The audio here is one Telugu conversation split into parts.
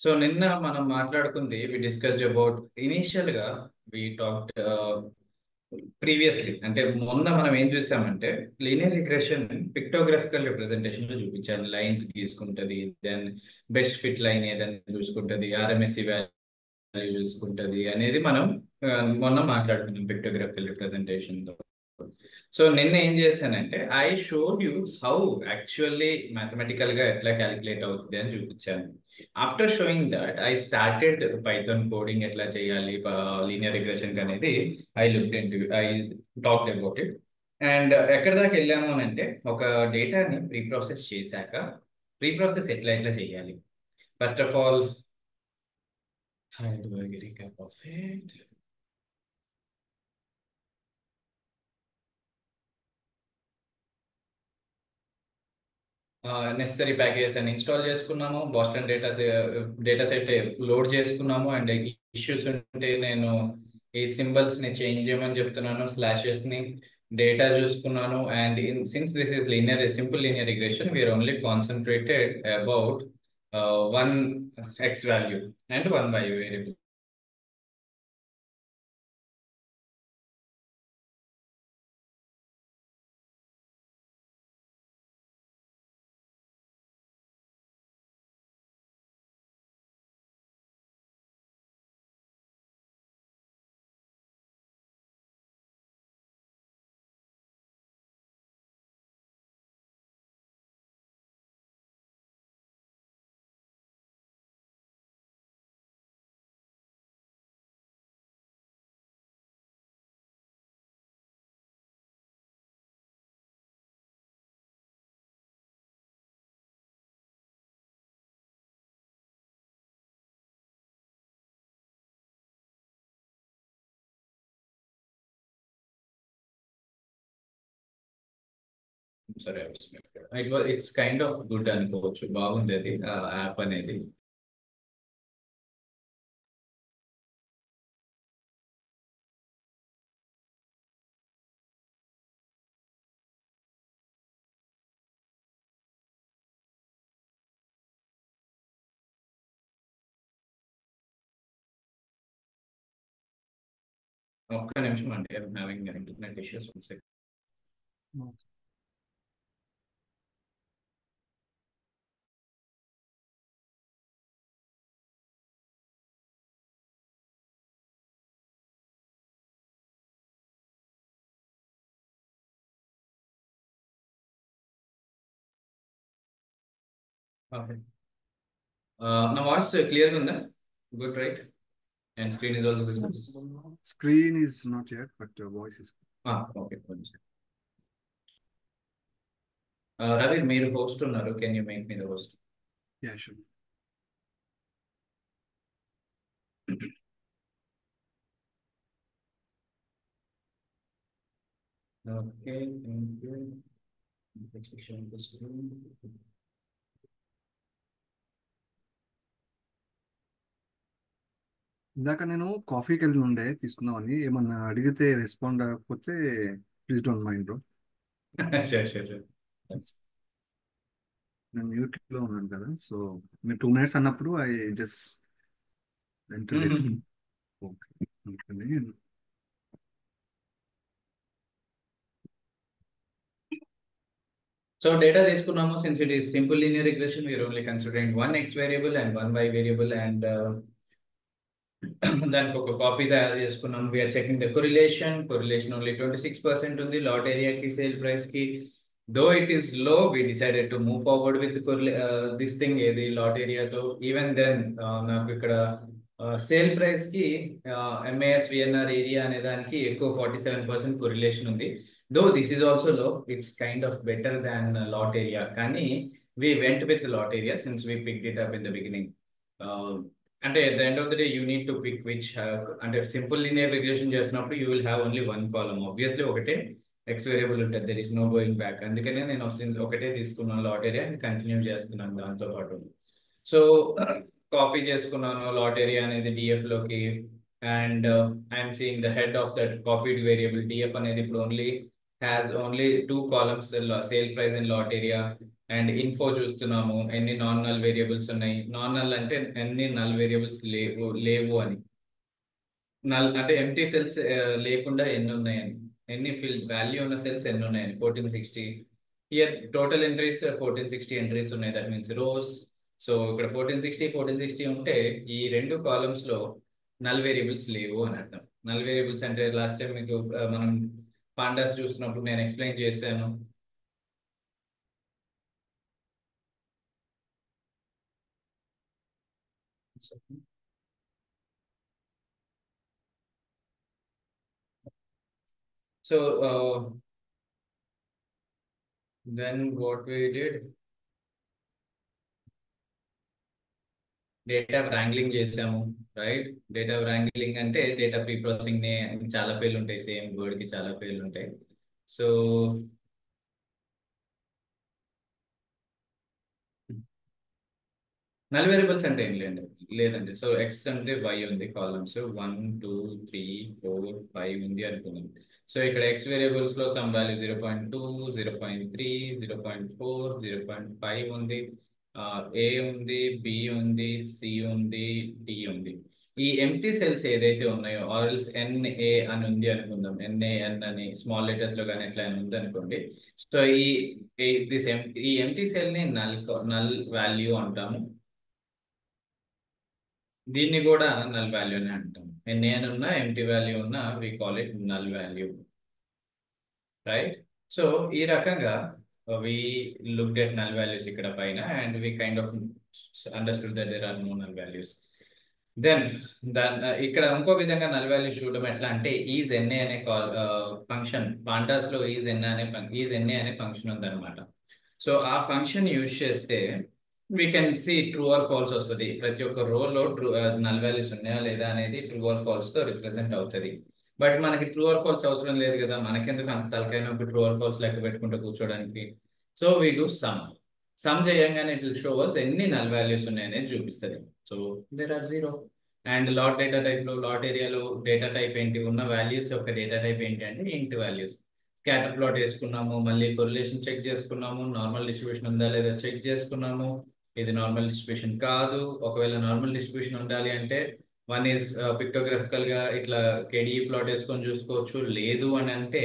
సో నిన్న మనం మాట్లాడుకుంది వి డిస్కస్డ్ అబౌట్ ఇనీషియల్ గా వి టాక్డ్ ప్రీవియస్లీ. అంటే మొన్న మనం ఏం చూసామంటే లీనియర్ రిగ్రెషన్ పిక్టోగ్రఫికల్ రిప్రజెంటేషన్ లో చూపించాను. లైన్స్ గీసుకుంటది, దెన్ బెస్ట్ ఫిట్ లైన్ ఏదని చూసుకుంటది, ఆర్ఎంఎస్సి వాల్యూ చూసుకుంటది అనేది మనం మొన్న మాట్లాడుకున్నాం పిక్టోగ్రఫికల్ రిప్రజెంటేషన్. సో నిన్న ఏం చేశానంటే I showed you how actually mathematical గా ఎట్లా క్యాలిక్యులేట్ అవుతుంది అని చూపించాను. After showing that I started Python coding ఎట్లా చేయాలి లీనియర్ రిగ్రెషన్ అనేది I talked about it. And ఎక్కడ దాకా వెళ్ళాము అని అంటే ఒక డేటాని ప్రీ ప్రాసెస్ చేశాక ప్రీ ప్రాసెస్ ఎట్లా ఎట్లా చేయాలి. First of all how do I recap of it. Necessary packages అని ఇన్స్టాల్ చేసుకున్నాము, బాస్టన్ డేటా సెట్ లోడ్ చేసుకున్నాము. అండ్ ఇష్యూస్ ఉంటే నేను ఈ సింబల్స్ ని చేంజ్ చేయమని చెప్తున్నాను, స్లాషెస్ ని డేటా చూసుకున్నాను. And since this is simple linear regression we're only concentrated about one X value and one Y variable. సరే, ఇట్స్ కైండ్ ఆఫ్ గుడ్ అనుకోవచ్చు, బాగుంది అది యాప్ అనేది. ఒక్క నిమిషం అండి, I'm having internet issues. Okay, నా వాయిస్ క్లియర్ ఉందా? Good, right? And screen is also visible. Screen is not yet, but voice is. Okay, కొంచెం. రవి, మీరు హోస్ట్ ఉన్నారు, can you make me the host? Yeah, sure. Okay, thank you. Share the screen. ఇందాక నేను కాఫీకి వెళ్ళి ఉండే తీసుకుందామని, ఏమన్నా అడిగితే రెస్పాండ్ అవ్వకపోతే please don't mind bro. Sure, sure, sure. Thanks. నేను మ్యూట్లో ఉన్నాను కదా, సో మీరు 2 minutes అన్నప్పుడు I just enter it. Okay, So data తీసుకున్నాము. Since it is simple linear regression, we are only considering one x variable and one y variable, and దానికి ఒక కాపీ తయారు చేసుకున్నాం. We're checking the correlation only 26% ఉంది లాట్ ఏరియాకి, సేల్ ప్రైస్ కి. దో it is low, we decided to move forward with this thing, ఏది లాట్ ఏరియాతో. ఈవెన్ దెన్ నాకు ఇక్కడ సేల్ ప్రైస్ కి ఎంఏఎస్ విఎన్ఆర్ ఏరియా అనే దానికి ఎక్కువ 47% కొరిలేషన్ ఉంది. Though this is also low, it's kind of better than lot area. కానీ we went with lot area since we pick it up in the beginning. అంటే at the end of the day you need to pick which అంటే సింపుల్ లీనియర్ రిగ్రెషన్ చేసినప్పుడు you will have only one column. Obviously ఒకటే ఎక్స్ వేరియబుల్ ఉంటుంది, there is no going back. అందుకనే నేను ఒకటే తీసుకున్నాను లాట్ ఏరియా అండ్ కంటిన్యూ చేస్తున్నాను దాంతో పాటు. సో కాపీ చేసుకున్నాను లాట్ ఏరియా అనేది డిఎఫ్ లోకి. And I'm seeing the head of that copied variable DF అనేది ఇప్పుడు only has only 2 columns, sale price and lot area. And info చూస్తున్నాము, ఎన్ని నాన్ నల్ వేరియబుల్స్ ఉన్నాయి. నాన్ నల్ అంటే ఎన్ని నల్ వేరియబుల్స్ లేవు అని. నల్ అంటే ఎంటీ సెల్స్ లేకుండా ఎన్ని ఉన్నాయని, ఎన్ని ఫిల్ వాల్యూ ఉన్న సెల్స్ ఎన్ని ఉన్నాయని. 1460 హియర్ టోటల్ ఎంట్రీస్ 1460 ఎంట్రీస్ ఉన్నాయి, దట్ మీన్స్ రోస్. సో ఇక్కడ 1460 ఉంటే ఈ రెండు కాలమ్స్ లో నల్ వేరియబుల్స్ లేవు అని అర్థం. నల్ వేరియబుల్స్ అంటే లాస్ట్ టైం మీకు మనం పాండాస్ చూస్తున్నప్పుడు నేను ఎక్స్ప్లెయిన్ చేశాను. So then what we did, data wrangling చేసాము, రైట్. డేటా వ్రాంగ్లింగ్ అంటే డేటా ప్రీ ప్రాసెసింగ్ ని చాలా పేర్లు ఉంటాయి, సేమ్ వర్డ్ కి చాలా పేర్లు ఉంటాయి. సో నల్ వేరియబుల్స్ అంటే ఏం లేదండి. సో ఎక్స్ అంటే వై ఉంది, కాలమ్స్ 1 2 3 4 5 ఉంది అనుకుందాం. సో ఇక్కడ ఎక్స్ వేరియబుల్స్ లో సమ్ వాల్యూ 0.2 0.3 0.4 0.5 ఉంది, ఏ ఉంది, బి ఉంది, సి ఉంది, డి ఉంది. ఈ ఎంటీ సెల్స్ ఏదైతే ఉన్నాయో ఆర్ఎల్స్ ఎన్ఏ అని ఉంది అనుకుందాం, ఎన్ఏఎన్ అని స్మాల్ లెటర్స్ లో కానీ ఎట్లా అని ఉంది అనుకోండి. సో ఈ ఎంటీ సెల్ ని నల్ వాల్యూ అంటాము. దీన్ని కూడా నల్ వాల్యూ అని అంటాం. ఎన్ఏఎన్ ఉన్నా ఎంటీ వాల్యూ ఉన్నా we call it null value, right. So ఈ రకంగా we looked at null values ఇక్కడ పైన, and we kind of understood that there are no null values. Then ఇక్కడ ఇంకో విధంగా నల్ వాల్యూస్ చూడడం ఎట్లా అంటే, ఈజ్ ఎన్ఏ అనే ఫంక్షన్ పాండాస్ లో ఈజ్ ఎన్ఏ అనే ఫంక్షన్ ఉందన్నమాట. సో ఆ ఫంక్షన్ యూజ్ చేస్తే we can see true or false వస్తుంది. ప్రతి ఒక్క రోలో నల్ వాల్యూస్ ఉన్నాయా లేదా అనేది ట్రూ ఆర్ ఫాల్స్ తో రిప్రజెంట్ అవుతుంది. బట్ మనకి ట్రూ ఆర్ ఫాల్స్ అవసరం లేదు కదా, మనకెందుకు అంత తలకైనప్పుడు ట్రూ ఆర్ ఫాల్స్ లెక్క పెట్టుకుంటూ కూర్చోడానికి. సో వీ డూ సమ్ చేయంగానే ఇట్ విల్ షో అస్ ఎన్ని నల్ వాల్యూస్ ఉన్నాయనేది చూపిస్తుంది. So there are 0. And lot data type లో, లాట్ ఏరియాలో డేటా టైప్ ఏంటి, ఉన్న వాల్యూస్ యొక్క డేటా టైప్ ఏంటి అంటే ఇంట్ వాల్యూస్. స్కాటర్ ప్లాట్ వేసుకున్నాము, మళ్ళీ కొరిలేషన్ చెక్ చేసుకున్నాము, నార్మల్ డిస్ట్రిబ్యూషన్ ఉందా లేదా చెక్ చేసుకున్నాము. ఇది నార్మల్ డిస్ట్రిబ్యూషన్ కాదు. ఒకవేళ నార్మల్ డిస్ట్రిబ్యూషన్ ఉండాలి అంటే వన్ ఈజ్ పిక్టోగ్రఫికల్ గా ఇట్లా కేడిఈ ప్లాట్ వేసుకొని చూసుకోవచ్చు. లేదు అని అంటే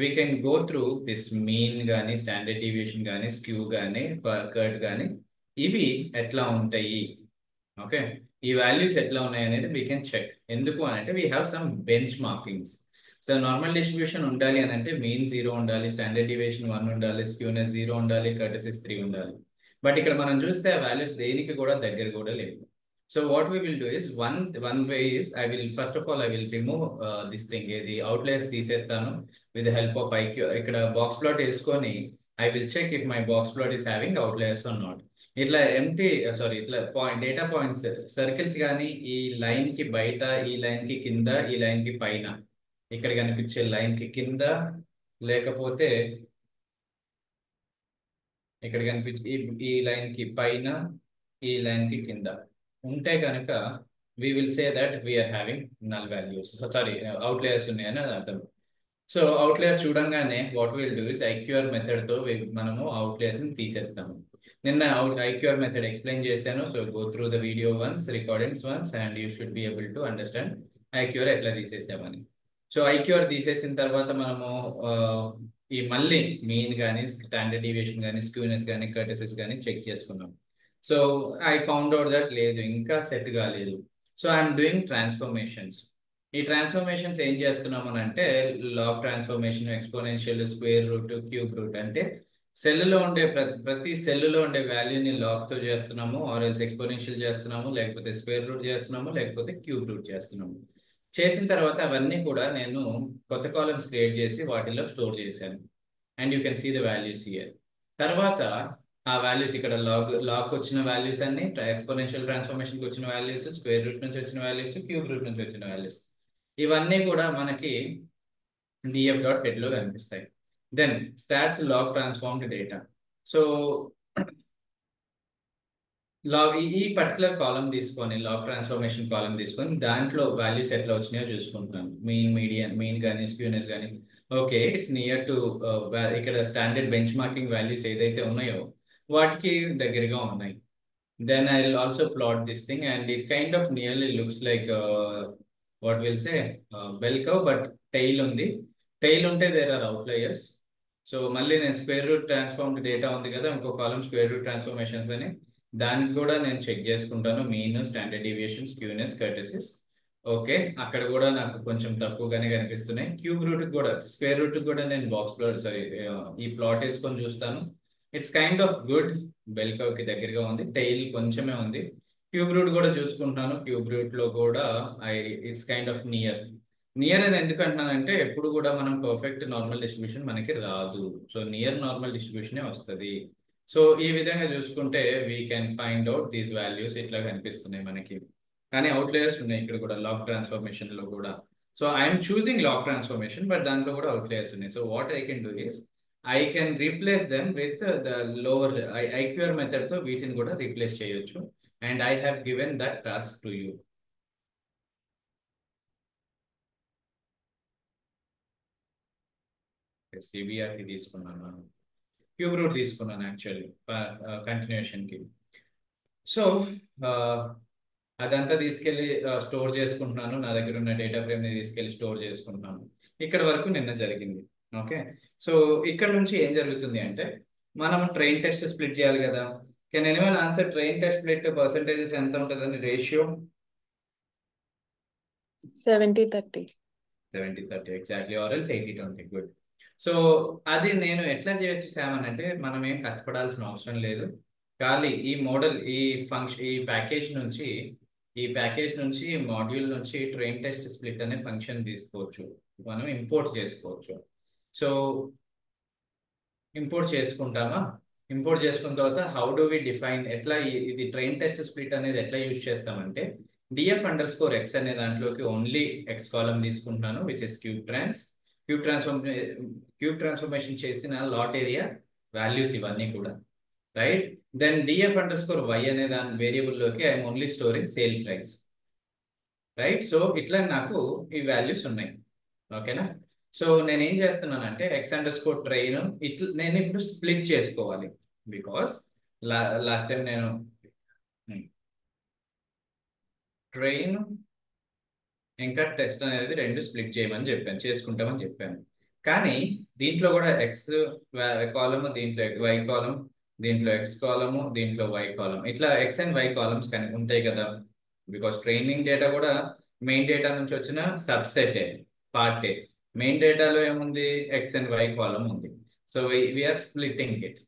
we can go through this mean కానీ, స్టాండర్డ్ డీవియేషన్ కానీ, స్క్యూ కానీ, కర్ట్ కానీ, ఇవి ఎట్లా ఉంటాయి, ఓకే, ఈ వాల్యూస్ ఎట్లా ఉన్నాయి అనేది వీ కెన్ చెక్. ఎందుకు అని అంటే we have some bench markings. So normal distribution ఉండాలి అని అంటే మీన్ 0 ఉండాలి, స్టాండర్డ్ డివియేషన్ 1 ఉండాలి, స్క్యూనెస్ 0 ఉండాలి, కర్టసిస్ 3 ఉండాలి. బట్ ఇక్కడ మనం చూస్తే ఆ వాల్యూస్ దేనికి కూడా దగ్గర కూడా లేవు. So what we will do is one way is I will first of all I will remove this thing, ఇది అవుట్లైర్స్ తీసేస్తాను విత్ హెల్ప్ ఆఫ్ ఐక్యూ. ఇక్కడ బాక్స్ ప్లాట్ వేసుకొని I will check if my box plot is having outliers or not. ఇట్లా ఇట్లా డేటా పాయింట్స్ సర్కిల్స్ కానీ ఈ లైన్ కి బయట, ఈ లైన్ కి కింద, ఈ లైన్ కి పైన, ఇక్కడ కనిపించే లైన్ కి కింద, లేకపోతే ఇక్కడ కనిపించే ఈ లైన్ కి పైన, ఈ లైన్ కి కింద ఉంటే కనుక we will say that we're having null values, sorry outliers ఉన్నాయని అర్థం. సో అవుట్లేయర్స్ చూడంగానే what will do is IQR method తో మనము అవుట్లేయర్స్ ని తీసేస్తాము. నిన్న ఐక్యూఆర్ మెథడ్ ఎక్స్ప్లెయిన్ చేశాను. So go through the video once, recordings once, and you should be able to understand IQR ఎట్లా తీసేసామని. సో ఐక్యూఆర్ తీసేసిన తర్వాత మనము ఈ మళ్ళీ మీన్ కానీ, స్టాండర్డ్ డీవియేషన్ కానీ, స్క్యూనెస్ కానీ, కర్టసిస్ కానీ చెక్ చేసుకున్నాం. So I found out that లేదు, ఇంకా సెట్ కాలేదు. So I'm doing transformations. ఈ ట్రాన్స్ఫర్మేషన్స్ ఏం చేస్తున్నాం అని అంటే log transformation, exponential, square root, cube root. అంటే సెల్లో ఉండే ప్రతి సెల్లో ఉండే వాల్యూని లాగ్ తో చేస్తున్నాము, ఆర్ ఎల్స్ ఎక్స్పోనెన్షియల్ చేస్తున్నాము, లేకపోతే స్క్వేర్ రూట్ చేస్తున్నాము, లేకపోతే క్యూబ్ రూట్ చేస్తున్నాము. చేసిన తర్వాత అవన్నీ కూడా నేను కొత్త కాలమ్స్ క్రియేట్ చేసి వాటిలో స్టోర్ చేశాను. And you can see the values here. తర్వాత ఆ వాల్యూస్ ఇక్కడ లాగ్ వచ్చిన వాల్యూస్ అన్ని, ఎక్స్పోనెన్షియల్ ట్రాన్స్ఫర్మేషన్కి వచ్చిన వాల్యూస్, స్క్వేర్ రూట్ నుంచి వచ్చిన వాల్యూస్, క్యూబ్ రూట్ నుంచి వచ్చిన వాల్యూస్, ఇవన్నీ కూడా మనకి df.get లో కనిపిస్తాయి. Then stats log transformed data. So log ఈ పర్టికులర్ కాలం తీసుకొని, లాగ్ ట్రాన్స్ఫర్మేషన్ కాలం తీసుకొని దాంట్లో వాల్యూస్ ఎట్లా వచ్చినాయో చూసుకుంటున్నాను. మీన్ కానీ, స్క్యూనెస్ కానీ. ఓకే, ఇట్స్ నియర్ టు ఇక్కడ స్టాండర్డ్ బెంచ్ మార్కింగ్ వాల్యూస్ ఏదైతే ఉన్నాయో వాటికి దగ్గరగా ఉన్నాయి. Then I'll also plot this thing, and it kind of nearly looks like what we'll say bell curve, but tail ఉంది. Tail ఉంటే there are outliers. సో మళ్ళీ నేను స్క్వేర్ రూట్ ట్రాన్స్ఫార్మ్డ్ డేటా ఉంది కదా, ఇంకో కాలం స్క్వేర్ రూట్ ట్రాన్స్ఫర్మేషన్స్ అని, దానికి కూడా నేను చెక్ చేసుకుంటాను. Mean, standard deviation, skewness, kurtosis. Okay, అక్కడ కూడా నాకు కొంచెం తక్కువగానే కనిపిస్తున్నాయి. క్యూబ్ రూట్ కూడా, స్క్వేర్ రూట్ కూడా నేను బాక్స్ ప్లాట్, సారీ, ఈ ప్లాట్ వేసుకొని చూస్తాను. It's kind of good. Bell curve కి దగ్గరగా ఉంది. టైల్ కొంచెమే ఉంది. క్యూబ్ రూట్ కూడా చూసుకుంటున్నాను. క్యూబ్ రూట్ లో కూడా it's kind of near. Near అని ఎందుకు అంటున్నానంటే ఎప్పుడు కూడా మనం పర్ఫెక్ట్ నార్మల్ డిస్ట్రిబ్యూషన్ మనకి రాదు. సో నియర్ నార్మల్ డిస్ట్రిబ్యూషనే వస్తుంది. సో ఈ విధంగా చూసుకుంటే we can find out these values. ఇట్లా కనిపిస్తున్నాయి మనకి. కానీ అవుట్లేయర్స్ ఉన్నాయి ఇక్కడ కూడా, లాగ్ ట్రాన్స్ఫర్మేషన్ లో కూడా. So I'm choosing log transformation, but దాంట్లో కూడా అవుట్లేయర్స్ ఉన్నాయి. So what I can do is I can replace them with the lower IQR method తో వీటిని కూడా రీప్లేస్ చేయొచ్చు. And I have given that task to you. సిబిఆర్కి తీసుకున్నాను, క్యూబ్ రూట్ తీసుకున్నాను యాక్చువల్లీ కంటిన్యూషన్ కి. సో అదంతా తీసుకెళ్ళి స్టోర్ చేసుకుంటున్నాను. నా దగ్గర ఉన్న డేటా ఫ్రేమ్ ని తీసుకెళ్ళి స్టోర్ చేసుకుంటున్నాను. ఇక్కడ వరకు నిన్న జరిగింది. ఓకే, సో ఇక్కడ నుంచి ఏం జరుగుతుంది అంటే మనం ట్రైన్ టెస్ట్ స్ప్లిట్ చేయాలి కదా. Can anyone answer train test split percentages ఎంత ఉంటుందని ratio? 70-30. 70-30 exactly, or else 80-20. Good. So అది నేను ఎట్లా చేయొచ్చు శామ్ అని అంటే, మనం ఏం కష్టపడాల్సిన అవసరం లేదు. ఖాళీ ఈ మోడల్, ఈ ఫంక్షన్, ఈ ప్యాకేజ్ నుంచి మాడ్యూల్ నుంచి ట్రైన్ టెస్ట్ స్ప్లిట్ అనే ఫంక్షన్ తీసుకోవచ్చు, మనం ఇంపోర్ట్ చేసుకోవచ్చు. So import చేసుకుంటామా? ఇంపోర్ట్ చేసుకున్న తర్వాత హౌ డు వి డిఫైన్, ఎట్లా ఇది ట్రైన్ టెస్ట్ స్ప్లిట్ అనేది ఎట్లా యూజ్ చేస్తామంటే, df_x అనే దాంట్లోకి ఓన్లీ x కాలం తీసుకుంటున్నాను, విచ్ ఇస్ క్యూబ్ ట్రాన్స్ఫర్మేషన్ చేసిన లాట్ ఏరియా వాల్యూస్ ఇవన్నీ కూడా, రైట్. దెన్ df_y అనే దాని వేరియబుల్ లోకి I'm only storing sale price, right. So ఇట్లా నాకు ఈ వాల్యూస్ ఉన్నాయి. ఓకేనా. సో నేను ఏం చేస్తున్నానంటే x_train ఇట్లా నేను ఇప్పుడు స్ప్లిట్ చేసుకోవాలి. బికాస్ లాస్ట్ టైం నేను ట్రైన్ ఇంకా టెస్ట్ అనేది రెండు స్ప్లిట్ చేయమని చెప్పాను, చేసుకుంటామని చెప్పాను. కానీ దీంట్లో కూడా ఎక్స్ కాలము, దీంట్లో వై కాలం, దీంట్లో ఎక్స్ కాలము, దీంట్లో వై కాలం, ఇట్లా ఎక్స్ అండ్ వై కాలమ్స్ ఉంటాయి కదా. బికాస్ ట్రైనింగ్ డేటా కూడా మెయిన్ డేటా నుంచి వచ్చిన సబ్సెట్ పార్టే. మెయిన్ డేటాలో ఏముంది, ఎక్స్ అండ్ వై కాలం ఉంది. So we're splitting it.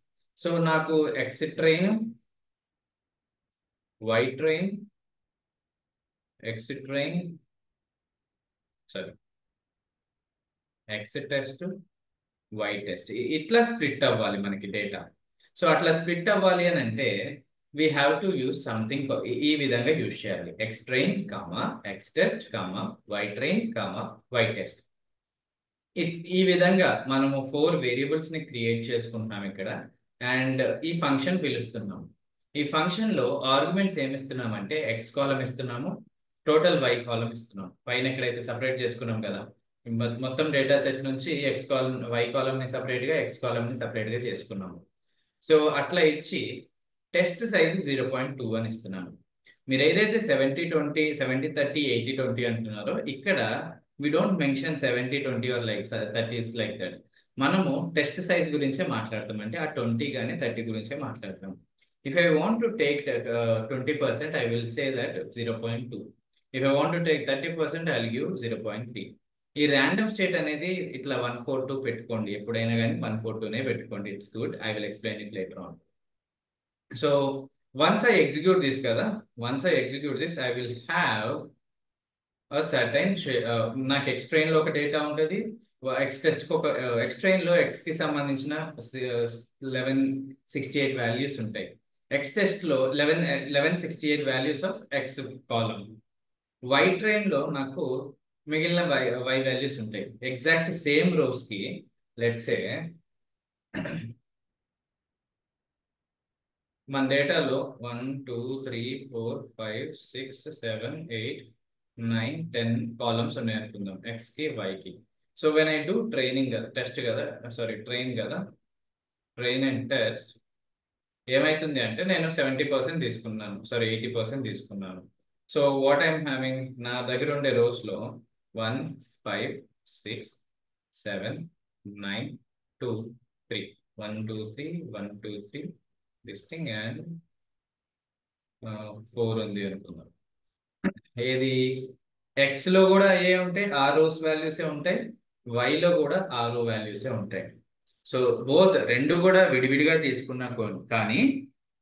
So నాకు X train, why train, X train, sorry X test, why test, ఇట్లా స్ప్లిట్ అవ్వాలి మనకి డేటా. సో అట్లా స్ప్లిట్ అవ్వాలి అని అంటే we have to use something. ఈ విధంగా యూజ్ చేయాలి. X train comma X test comma Y train comma Y test. ఈ విధంగా మనము 4 వేరియబుల్స్ ని క్రియేట్ చేసుకుంటున్నాం ఇక్కడ. అండ్ ఈ ఫంక్షన్ పిలుస్తున్నాం. ఈ ఫంక్షన్ లో ఆర్గ్యుమెంట్స్ ఏమి ఇస్తున్నామంటే ఎక్స్ కాలం ఇస్తున్నాము, టోటల్ వై కాలం ఇస్తున్నాం. పైన ఎక్కడైతే సపరేట్ చేసుకున్నాం కదా, మొత్తం డేటా సెట్ నుంచి ఎక్స్ కాలం, వై కాలం ని సపరేట్ గా, ఎక్స్ కాలం ని సపరేట్ గా చేసుకున్నాము. సో అట్లా ఇచ్చి టెస్ట్ సైజ్ 0.2 అని ఇస్తున్నాను. మీరు ఏదైతే 70-20, 70-30, 80-20 అంటున్నారో, ఇక్కడ we don't mention 70-20 or like 30 is like that. మనము టెస్ట్ సైజ్ గురించే మాట్లాడతాం, అంటే ఆ 20 కానీ 30 గురించే మాట్లాడతాం. If I want to take that 20%, I will say that 0.2. If I want to take 30%, I will give 0.3. ఈ ర్యాండమ్ స్టేట్ అనేది ఇట్లా 142 పెట్టుకోండి, ఎప్పుడైనా కానీ 142నే పెట్టుకోండి. It's good. I will explain it later on. So once I execute this కదా, once I execute this, I will have certain నాకు ఎక్స్ ట్రైన్ లో ఒక డేటా ఉంటుంది, ఎక్స్ టెస్ట్ ఒక ఎక్స్ ట్రైన్ లో ఎక్స్ కి సంబంధించిన 1168 వాల్యూస్ ఉంటాయి. ఎక్స్ టెస్ట్ లో 1168 values of X column. Y train లో నాకు మిగిలిన వై వాల్యూస్ ఉంటాయి. ఎగ్జాక్ట్ సేమ్ రోస్ కి లెట్స్ సే మన డేటాలో 1 2 3 4 5 6 7 8 9 10 కాలమ్స్ ఉన్నాయి అనుకుందాం, ఎక్స్ కి వై కి. So when I do training test కదా, సారీ ట్రైన్ కదా, ట్రైన్ అండ్ టెస్ట్, ఏమైతుంది అంటే నేను 70% తీసుకున్నాను, సారీ 80% తీసుకున్నాను. సో వాట్ ఐఎమ్ హ్యావింగ్, నా దగ్గర ఉండే రోస్లో 1 5 6 7 9 2 3, 1 2 3 1 2 3 దిస్ థింగ్ అండ్ 4 ఉంది అనుకున్నాను. ఏది ఎక్స్ లో కూడా ఏ ఉంటాయి, ఆ రోస్ వాల్యూసే ఉంటాయి, y లో కూడా ఆ రో వాల్యూసే ఉంటాయి. సో బోత్ రెండు కూడా విడివిడిగా తీసుకున్నా కానీ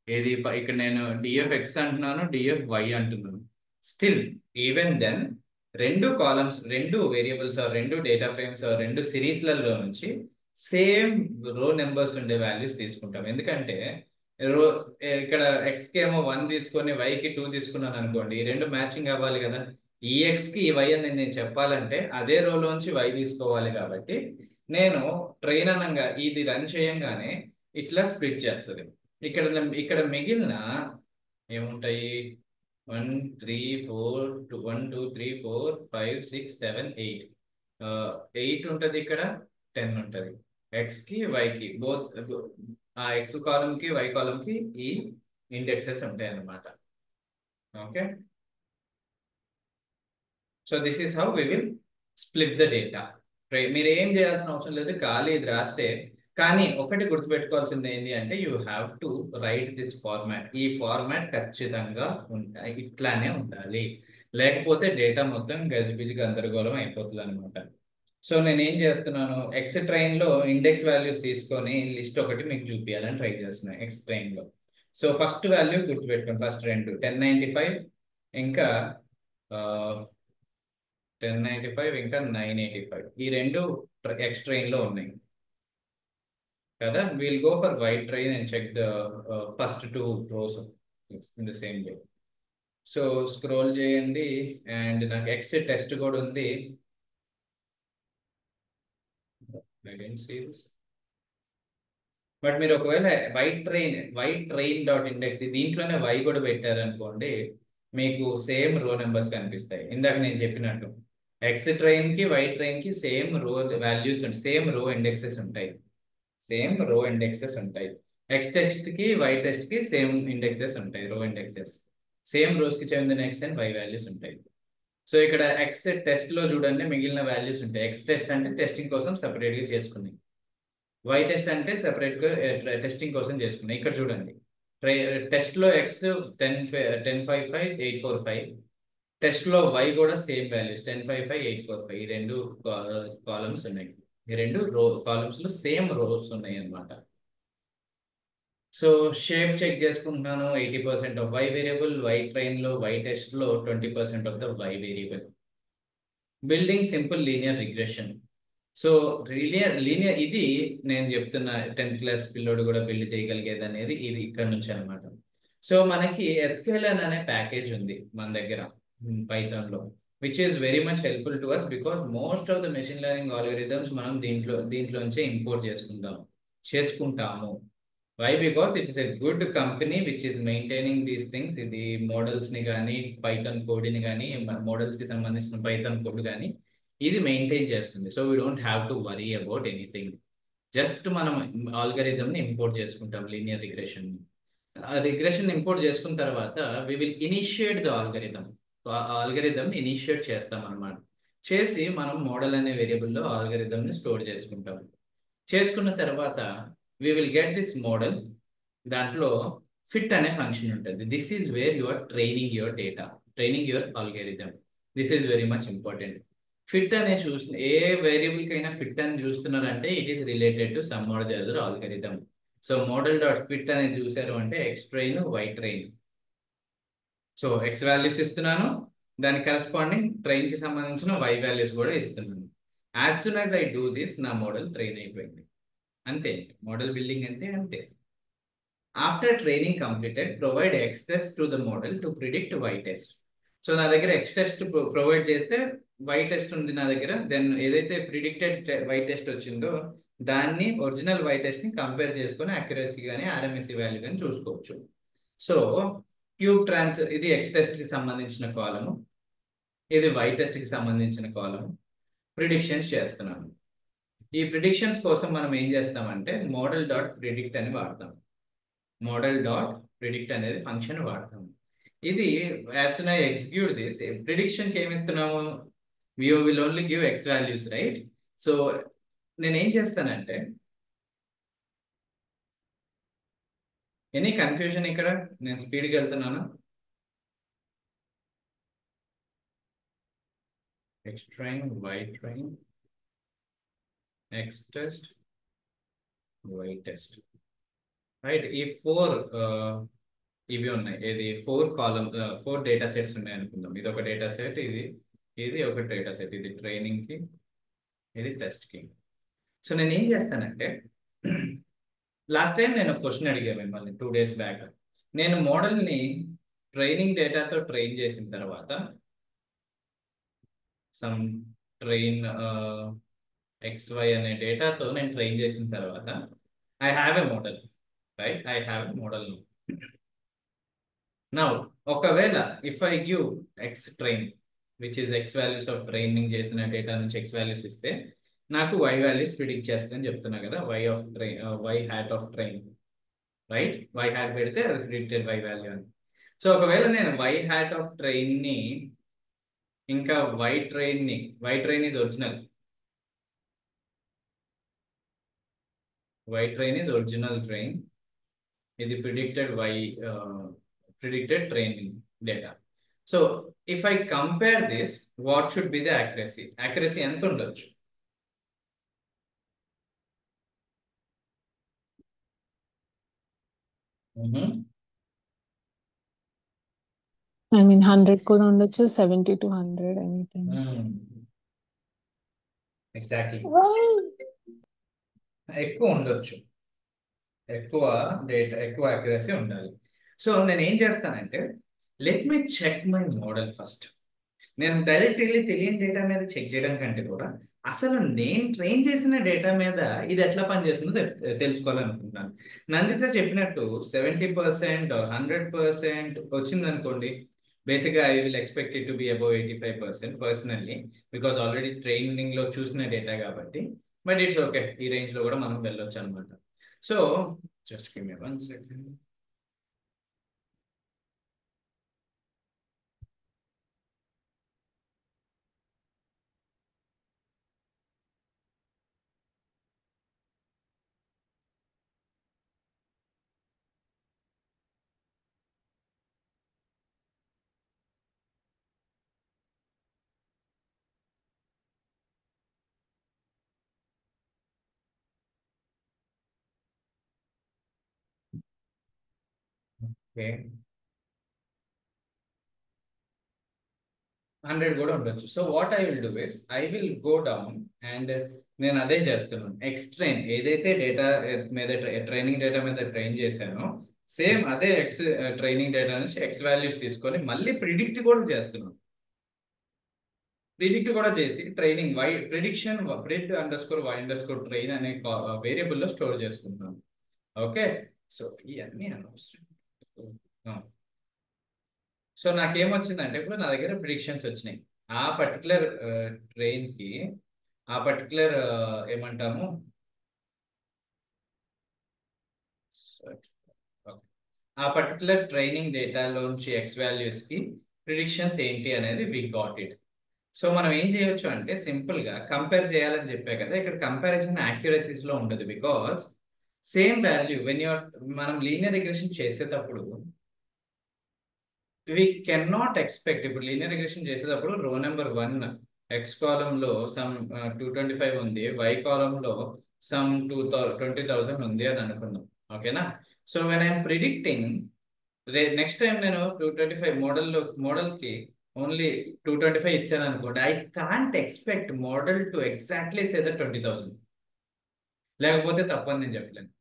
ఏది ఇక్కడ నేను డిఎఫ్ ఎక్స్ అంటున్నాను, డిఎఫ్ వై అంటున్నాను. స్టిల్ ఈవెన్ దెన్ రెండు కాలమ్స్, రెండు వేరియబుల్స్, రెండు డేటా ఫ్రేమ్స్, రెండు సిరీస్లలో నుంచి సేమ్ రో నెంబర్స్ ఉండే వాల్యూస్ తీసుకుంటాం. ఎందుకంటే రో ఇక్కడ ఎక్స్ కి ఏమో 1 తీసుకొని వైకి 2 తీసుకున్నాను అనుకోండి, ఈ రెండు మ్యాచింగ్ అవ్వాలి కదా. ఈ ఎక్స్ కి ఈ వై అని నేను చెప్పాలంటే అదే రోలోంచి వై తీసుకోవాలి. కాబట్టి నేను ట్రైన్ అనంగా ఇది రన్ చేయంగానే ఇట్లా స్ప్లిట్ చేస్తుంది. ఇక్కడ ఇక్కడ మిగిలిన ఏముంటాయి, 1 3 4 2 1 2 3 4 5 6 7 8 8 ఉంటుంది, ఇక్కడ 10 ఉంటుంది. ఎక్స్ కి వైకి బోత్, ఆ ఎక్స్ కాలం కి వై కాలం కి ఈ ఇండెక్సెస్ ఉంటాయి అన్నమాట. Okay, so this is how we will split the data. మీరు ఏం చేయాల్సిన అవసరం లేదు, ఖాళీ ఇది రాస్తే. కానీ ఒకటి గుర్తుపెట్టుకోవాల్సింది ఏంటి అంటే you have to right this format. ఈ ఫార్మాట్ ఖచ్చితంగా ఉంటాయి, ఇట్లానే ఉండాలి. లేకపోతే డేటా మొత్తం గజిబిజి గందరగోళం అయిపోతుంది అనమాట. సో నేను ఏం చేస్తున్నాను, ఎక్స్ ట్రైన్ లో ఇండెక్స్ వాల్యూస్ తీసుకొని లిస్ట్ ఒకటి మీకు చూపించాలని ట్రై చేస్తున్నాను ఎక్స్ ట్రైన్ లో. సో ఫస్ట్ వాల్యూ గుర్తుపెట్టుకోండి, ఫస్ట్ రెండు 1095 ఇంకా 1095 ఇంకా 985, ఈ రెండు ఎక్స్ ట్రైన్ లో ఉన్నాయి కదా. We'll go for Y train and check the first 2 rows in the same way. So scroll చేయండి అండ్ నాకు ఎక్స్ టెస్ట్ కూడా ఉంది. I didn't see this. But మీరు ఒకవేళ వైట్ ట్రైన్ డాట్ ఇండెక్స్ దీంట్లోనే వై కూడా పెట్టారనుకోండి, మీకు సేమ్ రో నెంబర్స్ కనిపిస్తాయి. ఇందాక నేను చెప్పినట్టు ఎక్స్ ట్రైన్ కి వై ట్రైన్ కి సేమ్ రో వాల్యూస్, సేమ్ రో ఇండెక్సెస్ ఉంటాయి, సేమ్ రో ఇండెక్సెస్ ఉంటాయి. ఎక్స్ టెస్ట్ కి వై టెస్ట్ కి సేమ్ ఇండెక్సెస్ ఉంటాయి, రో ఇండెక్సెస్. సేమ్ రోస్ కి చెందిన ఎక్స్ అండ్ వై వాల్యూస్ ఉంటాయి. సో ఇక్కడ ఎక్స్ టెస్ట్ లో చూడండి మిగిలిన వాల్యూస్ ఉంటాయి. ఎక్స్ టెస్ట్ అంటే టెస్టింగ్ కోసం సెపరేట్ గా చేసుకున్నాయి, వై టెస్ట్ అంటే సెపరేట్ గా టెస్టింగ్ కోసం చేసుకున్నాయి. ఇక్కడ చూడండి టెస్ట్ లో ఎక్స్ 1055 845, టెస్ట్ లో వై కూడా సేమ్ వాల్యూస్ 1055 845, ఈ రెండు కాలమ్స్ ఉన్నాయి, ఈ రెండు రో కాలమ్స్ లో సేమ్ రోస్ ఉన్నాయి అన్నమాట. సో షేప్ చెక్ చేసుకుంటున్నాను, 80% of Y variable, Y train లో వై టెస్ట్ లో 20% of the Y variable. Building simple linear regression. So linear ఇది నేను చెప్తున్న 10th క్లాస్ పిల్లోడు కూడా బిల్డ్ చేయగలిగేది అనేది ఇది ఇక్కడ నుంచి అనమాట. సో మనకి ఎస్క్యూఎల్ అనే ప్యాకేజ్ ఉంది మన దగ్గర పైథాన్ లో, which is very much helpful to us because most of the machine learning algorithms మనం దీంట్లోంచే ఇంపోర్ట్ చేసుకుంటాము. Why because it is a good company which is maintaining these things. ఇది మోడల్స్ ని కానీ పైథాన్ కోడ్ని కానీ మోడల్స్ కి సంబంధించిన పైథాన్ కోడ్ కానీ ఇది మెయింటైన్ చేస్తుంది. So we don't have to worry about anything. Just మనం ఆల్గరిథమ్ని ఇంపోర్ట్ చేసుకుంటాం, లీనియర్ రిగ్రెషన్. రిగ్రెషన్ ఇంపోర్ట్ చేసుకున్న తర్వాత we will initiate the algorithm. ఆల్గరిథమ్ని ఇనిషియేట్ చేస్తాం అనమాట. చేసి మనం మోడల్ అనే వేరియబుల్లో ఆల్గరిథమ్ని స్టోర్ చేసుకుంటాం. చేసుకున్న తర్వాత we will get this model. దాంట్లో ఫిట్ అనే ఫంక్షన్ ఉంటుంది. This is where you are training your data, training your algorithm. This is very much important. Fit అనే ఏ వేరియబుల్ కైనా ఫిట్ అని చూస్తున్నారంటే it is related to some or the other algorithm. So model dot fit అనేది చూసారు అంటే X train why train. So X values ఇస్తున్నాను, దానికి కరెస్పాండింగ్ ట్రైన్ కి సంబంధించిన వై వాల్యూస్ కూడా ఇస్తున్నాను. As soon as I do this నా మోడల్ ట్రైన్ అయిపోయింది. అంతే, మోడల్ బిల్డింగ్ అంతే. After training completed provide X test to the model to predict Y test. So నా దగ్గర ఎక్స్ టెస్ట్ ప్రొవైడ్ చేస్తే వై టెస్ట్ ఉంది నా దగ్గర. దెన్ ఏదైతే ప్రిడిక్టెడ్ వై టెస్ట్ వచ్చిందో దాన్ని ఒరిజినల్ వై టెస్ట్ ని కంపేర్ చేసుకొని అక్యురసీ కానీ ఆర్ఎంఎస్సి వాల్యూ కానీ చూసుకోవచ్చు. సో క్యూబ్ ట్రాన్స్ ఇది ఎక్స్ టెస్ట్ కి సంబంధించిన కాలము, ఇది వై టెస్ట్ కి సంబంధించిన కాలము. ప్రిడిక్షన్స్ చేస్తున్నాను. ఈ ప్రిడిక్షన్స్ కోసం మనం ఏం చేస్తామంటే మోడల్ డాట్ ప్రిడిక్ట్ అని వాడతాం. మోడల్ డాట్ ప్రిడిక్ట్ అనేది ఫంక్షన్ వాడతాము. ఇది as soon I execute this ప్రిడిక్షన్కి ఏమి ఇస్తున్నాము, you will only give x values, right? So నేను ఏం చేస్తానంటే, ఎనీ కన్ఫ్యూజన్ ఇక్కడ? నేను స్పీడ్కి వెళ్తున్నాను. X train, why train, x test, why test, right? ఈ ఫోర్ ఇవి ఉన్నాయి. ఇది 4 డేటా సెట్స్ ఉన్నాయి అనుకుందాం. ఇది ఒక డేటా సెట్, ఇది ఒక డేటా సెట్, ఇది ట్రైనింగ్కి, ఇది టెస్ట్కి. సో నేను ఏం చేస్తానంటే, లాస్ట్ టైం నేను ఒక క్వశ్చన్ అడిగాను మిమ్మల్ని 2 days బ్యాక్. నేను మోడల్ని ట్రైనింగ్ డేటాతో ట్రైన్ చేసిన తర్వాత, సమ్ ట్రైన్ XY అనే డేటాతో నేను ట్రైన్ చేసిన తర్వాత, I have a model, right? I have a model. Now ఒకవేళ if I give X train which is X values of training చేసిన డేటా నుంచి ఎక్స్ వాల్యూస్ ఇస్తే, నాకు వై వాల్యూస్ ప్రిడిక్ట్ చేస్తుందని చెప్తున్నా కదా, Y hat of train, right? Y hat పెడితే అది ప్రిడిక్టెడ్ వై వాల్యూ అని. సో ఒకవేళ నేను వై హ్యాట్ ఆఫ్ ట్రైన్ని ఇంకా Y train is original, Y train is original train, ఇది predicted training data. So if I compare this, what should be the accuracy? Accuracy ఎంత ఉండొచ్చు? I mean 100 కూడా ఉండొచ్చు, 70 to 100 anything. ఎగ్జాక్ట్లీ, ఎక్కువ ఉండొచ్చు, ఎక్కువ అక్యురసీ ఉండాలి. సో నేను ఏం చేస్తానంటే, let me check my model first. నేను డైరెక్ట్ వెళ్ళి తెలియని డేటా మీద చెక్ చేయడం కంటే కూడా, అసలు నేను ట్రైన్ చేసిన డేటా మీద ఇది ఎట్లా పనిచేస్తుందో తెలుసుకోవాలనుకుంటున్నాను. నందిత చెప్పినట్టు 70% or 100% వచ్చింది అనుకోండి, బేసిక్గా I will expect it to be above 85% personally, because already ట్రైనింగ్లో చూసిన డేటా కాబట్టి. బట్ ఇట్స్ ఓకే, ఈ రేంజ్లో కూడా మనం వెళ్ళొచ్చు అనమాట. So just give me 1 second. Okay, 100 కూడా ఉండొచ్చు. So what I will do is, I will go down and నేను అదే చేస్తున్నాను. ఎక్స్ ట్రైన్ ఏదైతే డేటా మీద ట్రైనింగ్ డేటా మీద ట్రైన్ చేశానో, సేమ్ అదే ట్రైనింగ్ డేటా నుంచి ఎక్స్ వాల్యూస్ తీసుకొని మళ్ళీ ప్రిడిక్ట్ కూడా చేస్తున్నాను. ప్రిడిక్ట్ కూడా చేసి ట్రైనింగ్ ప్రిడ్_y_ట్రైన్ అనే వేరియబుల్లో స్టోర్ చేసుకుంటాను. ఓకే, సో ఇవన్నీ అనవసరం. సో నాకేమొచ్చిందంటే, ఇప్పుడు నా దగ్గర ప్రిడిక్షన్స్ వచ్చినాయి. ఆ పర్టికులర్ ట్రైన్కి, ఆ పర్టికులర్ ఏమంటాము, ఆ పర్టికులర్ ట్రైనింగ్ డేటాలోంచి ఎక్స్ వాల్యూస్కి ప్రిడిక్షన్స్ ఏంటి అనేది వి గాట్ ఇట్. సో మనం ఏం చేయొచ్చు అంటే, సింపుల్గా కంపేర్ చేయాలని చెప్పే కదా, ఇక్కడ కంపారిజన్ యాక్యురసీస్లో ఉండదు. బికాస్ సేమ్ వాల్యూ మనం లీనియర్ రిగ్రెషన్ చేసేటప్పుడు we cannot expect, ఇప్పుడు లీనియర్ రిగ్రెషన్ చేసేటప్పుడు రో నెంబర్ 1 ఎక్స్ కాలంలో సమ్ 225 ఉంది, వై కాలంలో సమ్ 20,000 ఉంది అని అనుకుందాం. ఓకేనా? So when I'm predicting, next time నేను 225 మోడల్కి ఓన్లీ 225 ఇచ్చాను అనుకోండి, I can't expect model to exactly say the 20,000, లేకపోతే తప్పని నేను చెప్పలేను.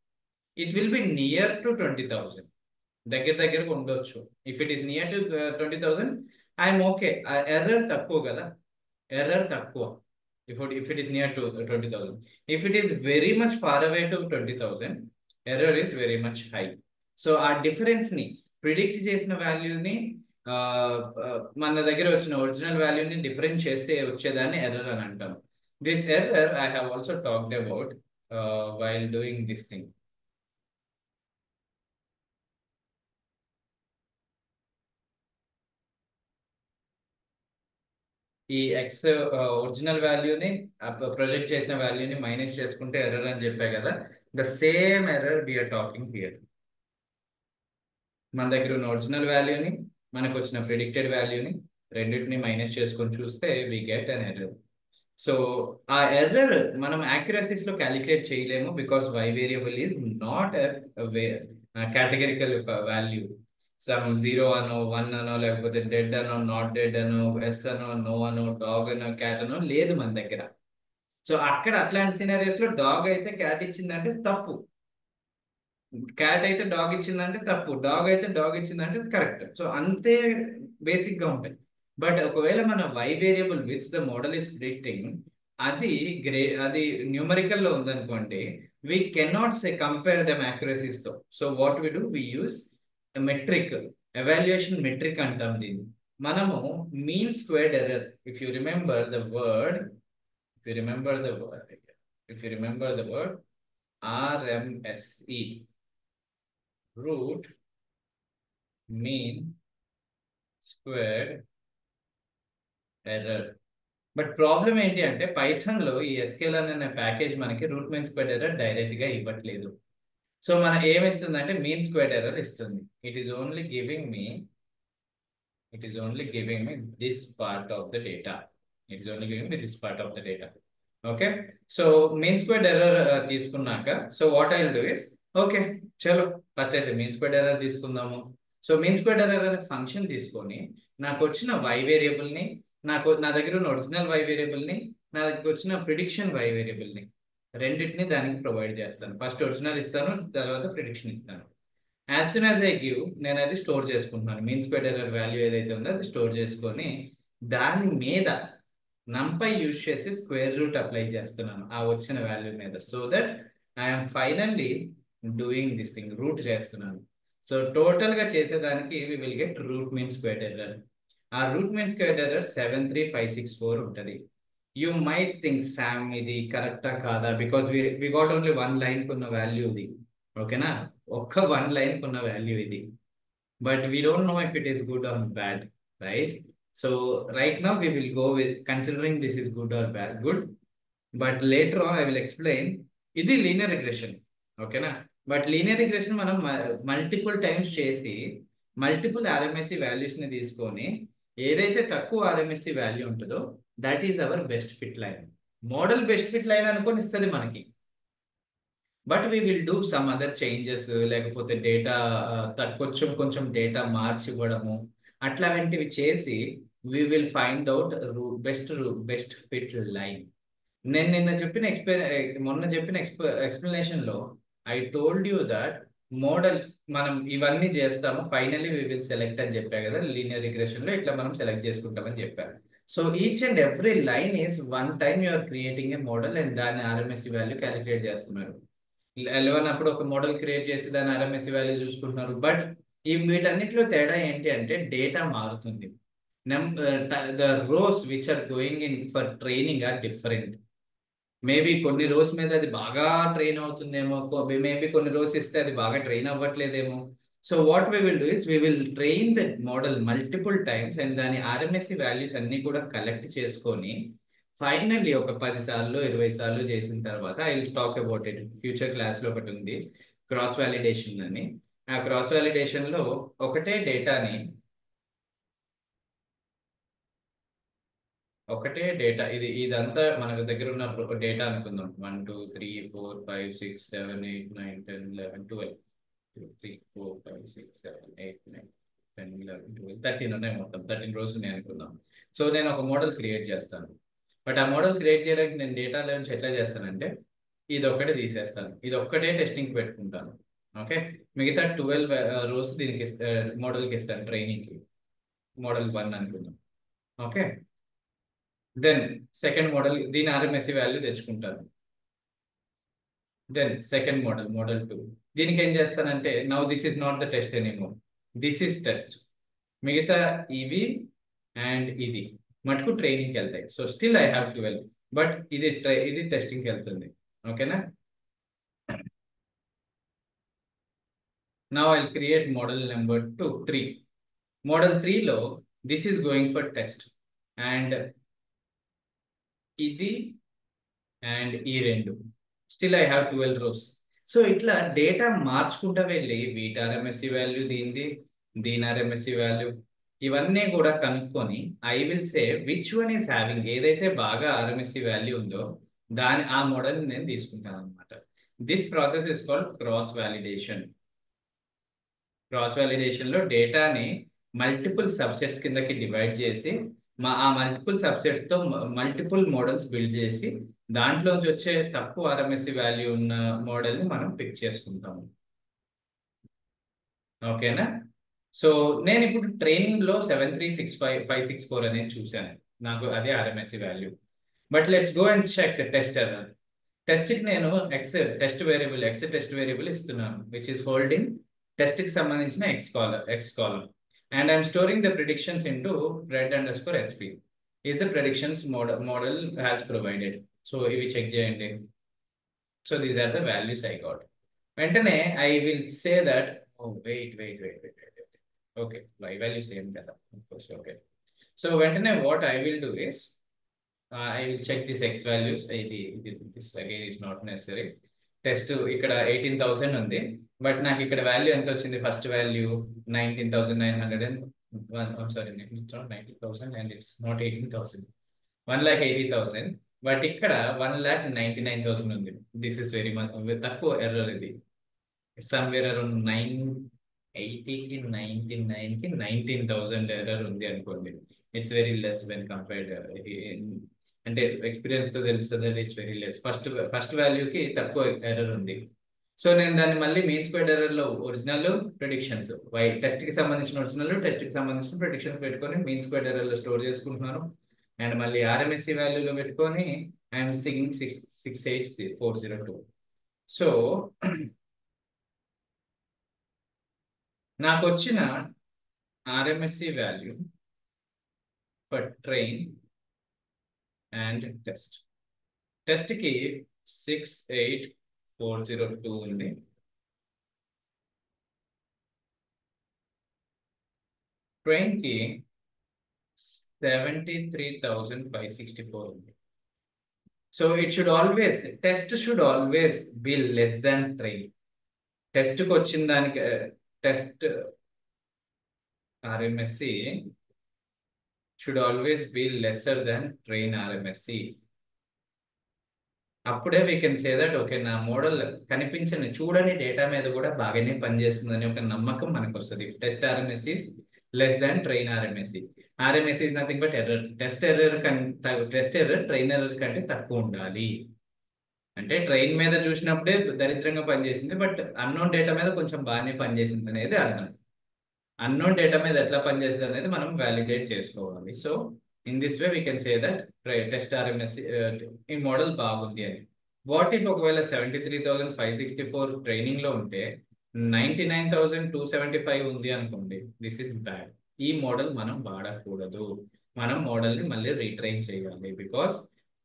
It will be near to 20,000, దగ్గరకు ఉండొచ్చు. If it is near to 20,000 I'm okay. Error తక్కువ కదా, ఎర్రర్ తక్కువ if it is near to 20,000. If it is very much far away to 20,000, error is very much high. So ఆ డిఫరెన్స్ని, ప్రిడిక్ట్ చేసిన వాల్యూని మన దగ్గర వచ్చిన ఒరిజినల్ వాల్యూని డిఫరెన్స్ చేస్తే వచ్చేదాన్ని ఎర్రర్ అని అంటాం. This error I have also talked about while doing this thing. ఈ ఎక్స్ ఒరిజినల్ వాల్యూని ప్రొజెక్ట్ చేసిన వాల్యూని మైనస్ చేసుకుంటే ఎర్రర్ అని చెప్పా కదా, the same error we're talking here. మన దగ్గర ఉన్న ఒరిజినల్ వాల్యూని మనకు వచ్చిన ప్రిడిక్టెడ్ వాల్యూని రెండింటిని మైనస్ చేసుకొని చూస్తే we get an error. So ఆ ఎర్రర్ మనం accuracies లో క్యాలిక్యులేట్ చేయలేము, because y variable is not categorical value. Some 0 అనో 1 అనో లేకపోతే డెడ్ అనో నాట్ డెడ్ అనో ఎస్ అనో నో అనో డాగ్ అనో క్యాట్ అనో లేదు మన దగ్గర. సో అక్కడ అట్లాంటి సినారియోస్ లో డాగ్ అయితే క్యాట్ ఇచ్చిందంటే తప్పు, క్యాట్ అయితే డాగ్ ఇచ్చిందంటే తప్పు, డాగ్ అయితే డాగ్ ఇచ్చిందంటే కరెక్ట్. సో అంతే బేసిక్ గా ఉంటాయి. బట్ ఒకవేళ మన y variable which the model is predicting అది న్యూమరికల్ లో ఉందనుకోండి, we cannot say compare them accuracies తో. So what we do, we use metric, evaluation metric అంటాం దీన్ని. మనము mean squared error, if you remember the word RMSE, root mean squared error. But problem ఏంటి అంటే పైథాన్ లో ఈ sklearn అనే ప్యాకేజ్ మనకి root mean squared error direct గా ఇవ్వట్లేదు. సో మనం ఏమిస్తుంది అంటే మీన్ స్క్వేర్డ్ ఎర్రర్ ఇస్తుంది. It is only giving me this part of the data. Okay, so mean squared error తీసుకున్నాక, so what I will do is, okay చలో ఫస్ట్ అయితే మీన్ స్క్వేర్డ్ ఎర్రర్ తీసుకుందాము. సో మీన్ స్క్వేర్డ్ ఎర్రర్ అనే ఫంక్షన్ తీసుకొని నాకు వచ్చిన y వేరియబుల్ని, నా దగ్గర ఉన్న ఒరిజినల్ y వేరియబుల్ని, నా దగ్గర వచ్చిన ప్రిడిక్షన్ y వేరియబుల్ని రెండింటిని దానికి ప్రొవైడ్ చేస్తాను. ఫస్ట్ ఒరిజినల్ ఇస్తాను, తర్వాత ప్రిడిక్షన్ ఇస్తాను. As soon as I give, నేను అది స్టోర్ చేసుకుంటున్నాను. మీన్ స్క్వేర్డ్ ఎర్రర్ వాల్యూ ఏదైతే ఉందో అది స్టోర్ చేసుకొని దాని మీద నంపై యూజ్ చేసి స్క్వేర్ రూట్ అప్లై చేస్తున్నాను ఆ వచ్చిన వాల్యూ మీద. So that I'm finally doing this thing, root చేస్తున్నాను. సో టోటల్ గా చేసేదానికి we will get root mean squared error. ఆ రూట్ మీన్ స్క్వేర్డ్ ఎర్రర్ 73564 ఉంటుంది. యూ మైట్ థింక్ శామ్ ఇది కరెక్టా కాదా, because we got only 1 line కున్న వాల్యూ ఇది. ఓకేనా, ఒక్క 1 లైన్ కున్న వాల్యూ ఇది. But we don't know if it is good or bad, right? So right now we will go with considering this is good or bad, good. But later on I will explain ఇది linear regression. ఓకేనా, బట్ లీనియర్ రిగ్రెషన్ మనం మల్టిపుల్ టైమ్స్ చేసి మల్టిపుల్ RMSE వాల్యూస్ ని తీసుకొని ఏదైతే తక్కువ RMSE వాల్యూ ఉంటుందో that is our best fit line. Model best fit line అనుకొని ఇస్తుంది మనకి. But we will do some other changes, లేకపోతే డేటా కొంచెం డేటా మార్చి ఇవ్వడము అట్లాంటివి చేసి we will find out best fit line. నేను మొన్న చెప్పిన ఎక్స్ప్లెనేషన్ లో I told you that model మనం ఇవన్నీ చేస్తాము, ఫైనల్లీ వీ విల్ సెలెక్ట్ అని చెప్పా కదా. లీనియర్ రిగ్రెషన్ లో ఇట్లా మనం సెలెక్ట్ చేసుకుంటామని చెప్పాను. So each and every line is one time you are creating a model and దాని RMSE వాల్యూ క్యాలిక్యులేట్ చేస్తున్నారు. 11 అప్పుడు ఒక మోడల్ క్రియేట్ చేసి దాని RMSE వాల్యూ చూసుకుంటున్నారు. బట్ వీటన్నిటిలో తేడా ఏంటి అంటే డేటా మారుతుంది. The rows which are going in for training are different. Maybe కొన్ని రోస్ మీద అది బాగా ట్రైన్ అవుతుందేమో, మేబీ కొన్ని రోస్ ఇస్తే అది బాగా ట్రైన్ అవ్వట్లేదేమో. So what we will do is we will train the model multiple times and దాని RMSE వాల్యూస్ అన్ని కూడా కలెక్ట్ చేసుకొని ఫైనల్లీ ఒక 10 సార్లు 20 సార్లు చేసిన తర్వాత I will talk about it. Future class లో ఒకటి ఉంది క్రాస్ వాలిడేషన్ అని. ఆ క్రాస్ వాలిడేషన్ లో ఒకటే డేటా ఇదంతా మనకు దగ్గర ఉన్న డేటా అనుకుందాం. 1 2 3 4 5 6 7 8 9 10 11 12 2 3 4 5 6 7 8 9 10 11 12 13 ఉన్నాయి, మొత్తం 13 రోజులు నేను అనుకుందాం. సో నేను ఒక మోడల్ క్రియేట్ చేస్తాను. బట్ ఆ మోడల్ క్రియేట్ చేయడానికి నేను డేటా నుంచి ఎట్లా చేస్తానంటే ఇది ఒక్కటే తీసేస్తాను, ఇది ఒక్కటే టెస్టింగ్ పెట్టుకుంటాను. ఓకే, మిగతా 12 రోస్ దీనికి మోడల్కి ఇస్తాను ట్రైనింగ్కి. మోడల్ 1 అనుకుందాం. ఓకే, దెన్ సెకండ్ మోడల్ దీని RMSE వాల్యూ తెచ్చుకుంటాను. దెన్ సెకండ్ మోడల్ 2 దీనికి ఏం చేస్తానంటే now this is not the test anymore, this is test. మిగతా ఇవి అండ్ ఇది మటుకు ట్రైనింగ్కి వెళ్తాయి. So still I have 12, but ఇది టెస్టింగ్కి వెళ్తుంది. ఓకేనా, now I create model number 3. Model 3లో this is going for test and ఇది అండ్ ఈ రెండు. Still I have 12 rows. So ఇట్లా డేటా మార్చుకుంటా వెళ్ళి వీటి ఆర్ఎంఎస్సి వాల్యూ దీనిది, దీని ఆర్ఎంఎస్సి వాల్యూ, ఇవన్నీ కూడా కనుక్కొని I will say which one is having, ఏదైతే బాగా ఆర్ఎంఎస్సి వాల్యూ ఉందో ఆ మోడల్ నేను తీసుకుంటాను అనమాట. This process is called cross validation. Cross validation లో డేటాని మల్టిపుల్ సబ్సెట్స్ కిందకి డివైడ్ చేసి ఆ మల్టిపుల్ సబ్సెట్స్ తో మల్టిపుల్ మోడల్స్ బిల్డ్ చేసి దాంట్లోంచి వచ్చే తక్కువ ఆర్ఎంఎస్సి వాల్యూ ఉన్న మోడల్ ని మనం పిక్ చేసుకుంటాము. ఓకేనా? సో నేను ఇప్పుడు ట్రైనింగ్ లో 7365564 అనేది చూశాను, నాకు అదే RMSE value. But let's go and check test error. Test కి నేను టెస్ట్ వేరియబుల్ ఇస్తున్నాను, విచ్ ఇస్ హోల్డింగ్ టెస్ట్ కి సంబంధించిన x column, and I'm storing the predictions into red_sp is the predictions model has provided. సో ఇవి చెక్ చేయండి. So these are the values I got. వెంటనే I will say that wait okay, y value same కదా, ఓకే. సో వెంటనే what I will do is I will check this x values. This again is not necessary. Test ఇక్కడ 18,000 ఉంది, బట్ నాకు ఇక్కడ వాల్యూ ఎంత వచ్చింది? First value 19,900 and sorry, it's not 90,000 and it's not 18,000, 1,80,000. But ఇక్కడ 1,99,000 ఉంది. దిస్ ఇస్ వెరీ మచ్ తక్కువ ఎర్రర్ ఇది. సమ్వేర్ అరౌండ్ 980కి 99కి 19,000 ఎర్రర్ ఉంది అనుకోండి. It's very less when compared, అంటే ఎక్స్పీరియన్స్ తో తెలుస్తుంది, ఇట్స్ వెరీ లెస్. ఫస్ట్ వాల్యూకి తక్కువ ఎర్రర్ ఉంది. సో నేను దాన్ని మళ్ళీ మీన్ స్క్వేర్డ్ ఎర్రర్ లో ఒరిజినల్ ప్రిడిక్షన్స్, టెస్ట్ కి సంబంధించిన ఒరిజినల్, టెస్ట్ కి సంబంధించిన ప్రిడిక్షన్స్ పెట్టుకొని మీన్ స్క్వేర్డ్ ఎర్రర్ లో స్టోర్ చేసుకుంటున్నాను. అండ్ మళ్ళీ ఆర్ఎంఎస్సి వాల్యూలో పెట్టుకొని ఐఎమ్ సిగింగ్ 68402. సో నాకు వచ్చిన RMSE value for train and test కి 68402 ఉంది. ట్రైన్ కి 73,564 ఉంది. So test should always be less than train. టెస్ట్కి వచ్చిన దానికి test RMSE should always be lesser than train RMSC. అప్పుడే we can say that okay, నా మోడల్ కనిపించని చూడని డేటా మీద కూడా బాగానే పనిచేస్తుందని ఒక నమ్మకం మనకు వస్తుంది. Test RMSE is less than train RMSE. RMSE is nothing but error. Test error train error కంటే తక్కువ ఉండాలి. అంటే ట్రైన్ మీద చూసినప్పుడే దరిద్రంగా పనిచేసింది, బట్ అన్నోన్ డేటా మీద కొంచెం బాగానే పనిచేసింది అనేది అర్థం. అన్నోన్ డేటా మీద ఎట్లా పనిచేస్తుంది అనేది మనం వ్యాలిడేట్ చేసుకోవాలి. So in this way we can say that test RMSE ఈ మోడల్ బాగుంది అని. వాట్ ఇఫ్ ఒకవేళ 73,564 ట్రైనింగ్ లో ఉంటే 99,275 ఉంది అనుకోండి, దిస్ ఇస్ బ్యాడ్. ఈ మోడల్ మనం వాడకూడదు. మనం మోడల్ ని మళ్ళీ రీట్రైన్ చేయాలి. బికాస్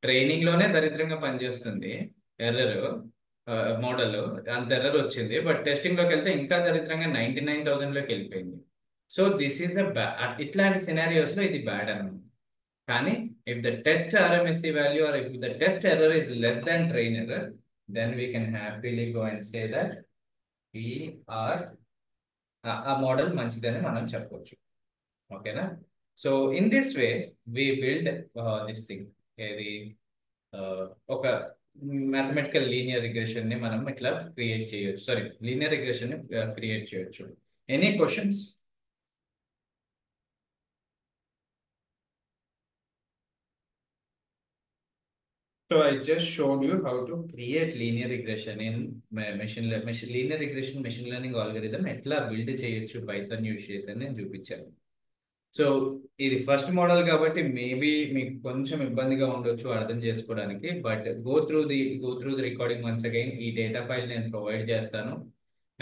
ట్రైనింగ్ లోనే దరిద్రంగా పనిచేస్తుంది ఎర్రర్, మోడల్ అంత ఎర్రర్ వచ్చింది, బట్ టెస్టింగ్ లోకి వెళ్తే ఇంకా దరిద్రంగా 99,000 లోకి వెళ్ళిపోయింది. సో దిస్ ఈస్ ఇట్లాంటి సినారియోస్ లో ఇది బ్యాడ్ అన్నమాట. కానీ if the test RMSE value or if the test error is less than train error, then we can happily go and say that ఆ మోడల్ మంచిదని మనం చెప్పవచ్చు. ఓకేనా? So in this way we build this thing, ఏది ఒక మ్యాథమెటికల్ లీనియర్ రిగ్రెషన్ ని మనం ఇట్లా క్రియేట్ చేయొచ్చు. సారీ, లీనియర్ రిగ్రెషన్ ని క్రియేట్ చేయొచ్చు. Any questions? So I just showed you how to create linear regression in linear regression machine learning algorithm ఎట్లా బిల్డ్ చేయొచ్చు పైథాన్ యూజ్ చేసి అని నేను చూపించాను. సో ఇది ఫస్ట్ మోడల్ కాబట్టి మేబీ మీకు కొంచెం ఇబ్బందిగా ఉండొచ్చు అర్థం చేసుకోవడానికి, but go through the recording once again. ఈ డేటా ఫైల్ నేను ప్రొవైడ్ చేస్తాను,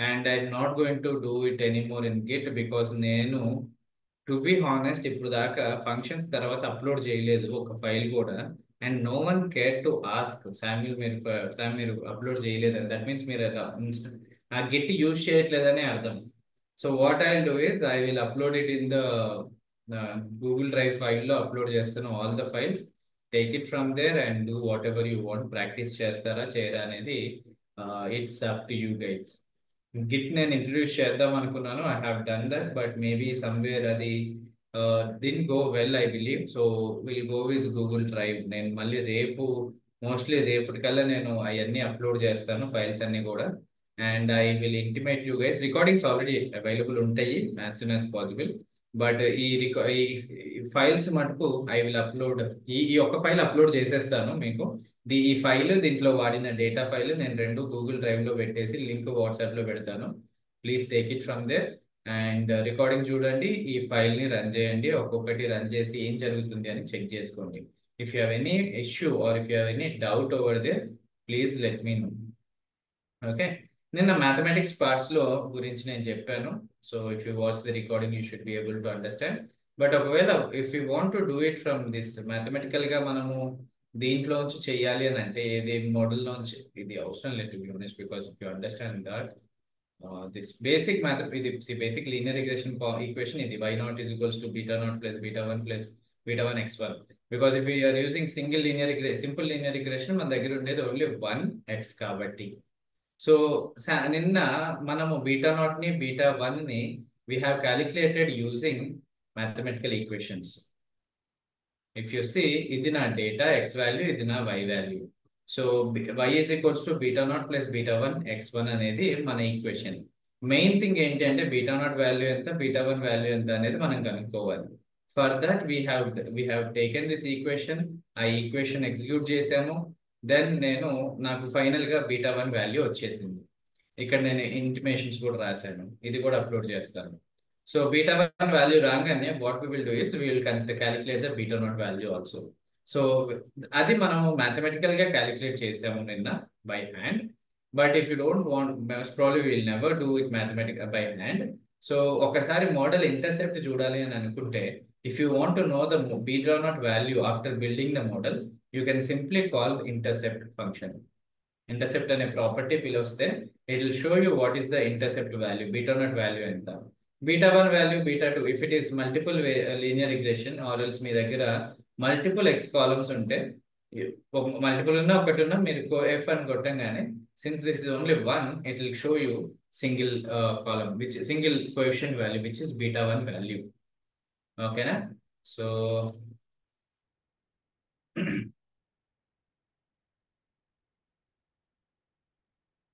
and I'm not going to do it anymore in Git, because నేను టు బి హానెస్ట్ ఇప్పుడు దాకా ఫంక్షన్స్ తర్వాత అప్లోడ్ చేయలేదు ఒక ఫైల్ కూడా. And no one care to ask Samuel, మీరు అప్లోడ్ చేయలేదని, దట్ మీన్స్ మీరు ఆ గిట్ యూజ్ చేయట్లేదని అర్థం. So what I will do is I will upload it in the Google drive ఫైల్లో అప్లోడ్ చేస్తాను all the files. Take it from there and do whatever you want. Practice చేస్తారా చేయరా అనేది it's up to you guys. Git నేను ఇంట్రడ్యూస్ చేద్దాం అనుకున్నాను. I have done that but maybe somewhere అది didn't go well I believe. So will go with Google drive. నేను మళ్ళీ రేపు మోస్ట్లీ రేపటికల్లా నేను అవన్నీ అప్లోడ్ చేస్తాను ఫైల్స్ అన్ని కూడా. And I will intimate you guys. Recordings already available ఉంటాయి as soon as possible. But ఈ ఫైల్స్ మటుకు ఐ విల్ అప్లోడ్. ఈ ఒక్క ఫైల్ అప్లోడ్ చేసేస్తాను మీకు. ఈ ఫైల్ దీంట్లో వాడిన డేటా ఫైల్ నేను రెండు గూగుల్ డ్రైవ్ లో పెట్టేసి లింక్ వాట్సాప్ లో పెడతాను. Please take it from there and recording చూడండి. ఈ ఫైల్ ని రన్ చేయండి. ఒక్కొక్కటి రన్ చేసి ఏం జరుగుతుంది అని చెక్ చేసుకోండి. If you have any issue or if you have any doubt over there please let me know. Okay, నిన్న మ్యాథమెటిక్స్ పార్ట్స్ లో గురించి నేను చెప్పాను. So if you watch the recording you should be able to understand. But ఒకవేళ if you want to do it from this mathematical గా మనము దీంట్లోంచి చెయ్యాలి అని అంటే ఇది మోడల్ లోంచి ఇది అవసరం లేదు to be honest. Because if you understand that this basic math ఇది బేసిక్ లీనియర్ రిగ్రెషన్ ఈక్వేషన్ ఇది y naught is equals to beta naught plus beta one x1. Because if you're using simple linear regression మన దగ్గర ఉండేది ఓన్లీ 1x కాబట్టి. సో నిన్న మనము బీటా నాట్ ని బీటా వన్ ని we have calculated using mathematical equations. If you see ఇది నా డేటా ఎక్స్ వాల్యూ, ఇది నా why value. So y is equals to beta naught plus beta one x1 అనేది మన ఈక్వేషన్. మెయిన్ థింగ్ ఏంటి అంటే బీటా నాట్ వాల్యూ ఎంత, బీటా వన్ వాల్యూ ఎంత అనేది మనం కనుక్కోవాలి. For that we have taken this equation. ఆ ఈక్వేషన్ ఎగ్జిక్యూట్ చేసాము. దెన్ నాకు ఫైనల్ గా బీటా వన్ వాల్యూ వచ్చేసింది. ఇక్కడ నేను ఇంటిమేషన్స్ కూడా రాశాను, ఇది కూడా అప్లోడ్ చేస్తాను. సో బీటా వన్ వాల్యూ రాగానే what we will do is we will calculate the beta naught value also. So అది మనము మ్యాథమెటికల్ గా క్యాలిక్యులేట్ చేసాము నిన్న by hand. But if you don't want most probably will never do it mathematical by hand. So ఒకసారి మోడల్ ఇంటర్సెప్ట్ చూడాలి అని అనుకుంటే if you want to know the beta naught value after building the model you can simply call intercept function. Intercept అనే ప్రాపర్టీ పిలిస్తే it will show you what is the intercept value, beta naught value ఎంత, beta one value, beta two. If it is multiple linear regression or else మీ దగ్గర మల్టిపుల్ ఎక్స్ కాలమ్స్ ఉంటే మల్టిపుల్ ఉన్నా ఒకటి ఉన్నా మీరు ఎఫ్ అని కొట్టంగానే since this is only one it will show you single column which single coefficient value which is beta one value. ఓకేనా? సో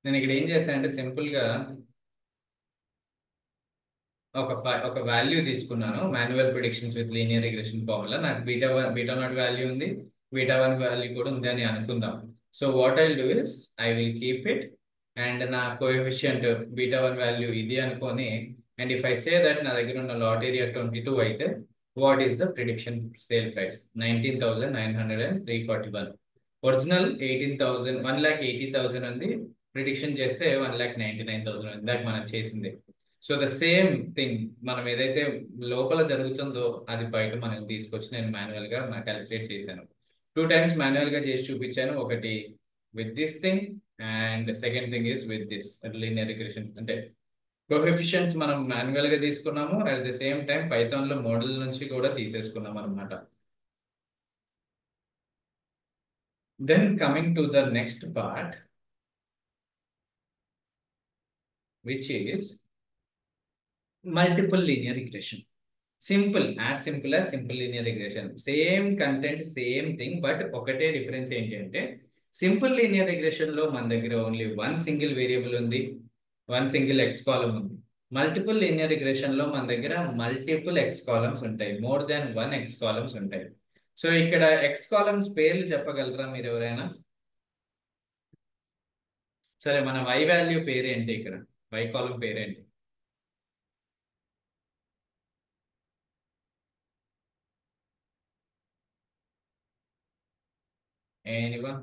నేను ఇక్కడ ఏం చేశాను అంటే సింపుల్ గా ఒక వాల్యూ తీసుకున్నాను. Manual predictions with linear regression formula. నాకు బీటా నాట్ వాల్యూ ఉంది, బీటా వన్ వాల్యూ కూడా ఉంది అని అనుకుందాం. So what I do is I will keep it and నా కోఎఫిషియంట్ బీటా వన్ వాల్యూ ఇది అనుకొని and if I say that నా దగ్గర ఉన్న లాట్ ఏరియా 22 అయితే what is the prediction sale price 19,903.41. Original 18,000 1,80,000 ఉంది. ప్రిడిక్షన్ చేస్తే 1,99,000 ఇందాక మనం చేసింది. సో ద సేమ్ థింగ్ మనం ఏదైతే లోపల జరుగుతుందో అది బయట మనం తీసుకొచ్చి నేను మాన్యువల్ గా క్యాలిక్యులేట్ చేశాను. 2 times మాన్యువల్ గా చేసి చూపించాను. ఒకటి with this thing and second thing is with this linear regression. అంటే కోఎఫిషియన్స్ మనం మాన్యువల్ గా తీసుకున్నాము, at the same time Python లో మోడల్ నుంచి కూడా తీసేసుకున్నాం అనమాట. Then coming to the next part which is multiple linear regression. Simple as simple linear regression. Same content, same thing, but ఒకటే డిఫరెన్స్ ఏంటి అంటే సింపుల్ లీనియర్ రిగ్రెషన్ లో మన దగ్గర ఓన్లీ వన్ సింగిల్ వేరియబుల్ ఉంది, వన్ సింగిల్ ఎక్స్ కాలమ్ ఉంది. మల్టిపుల్ లీనియర్ రిగ్రెషన్ లో మన దగ్గర మల్టిపుల్ ఎక్స్ కాలమ్స్ ఉంటాయి, more than one X columns ఉంటాయి. సో ఇక్కడ ఎక్స్ కాలమ్స్ పేర్లు చెప్పగలరా మీరు ఎవరైనా? సరే, మన వై వాల్యూ పేరేంటి? ఇక్కడ వై కాలం పేరేంటి? Anyone?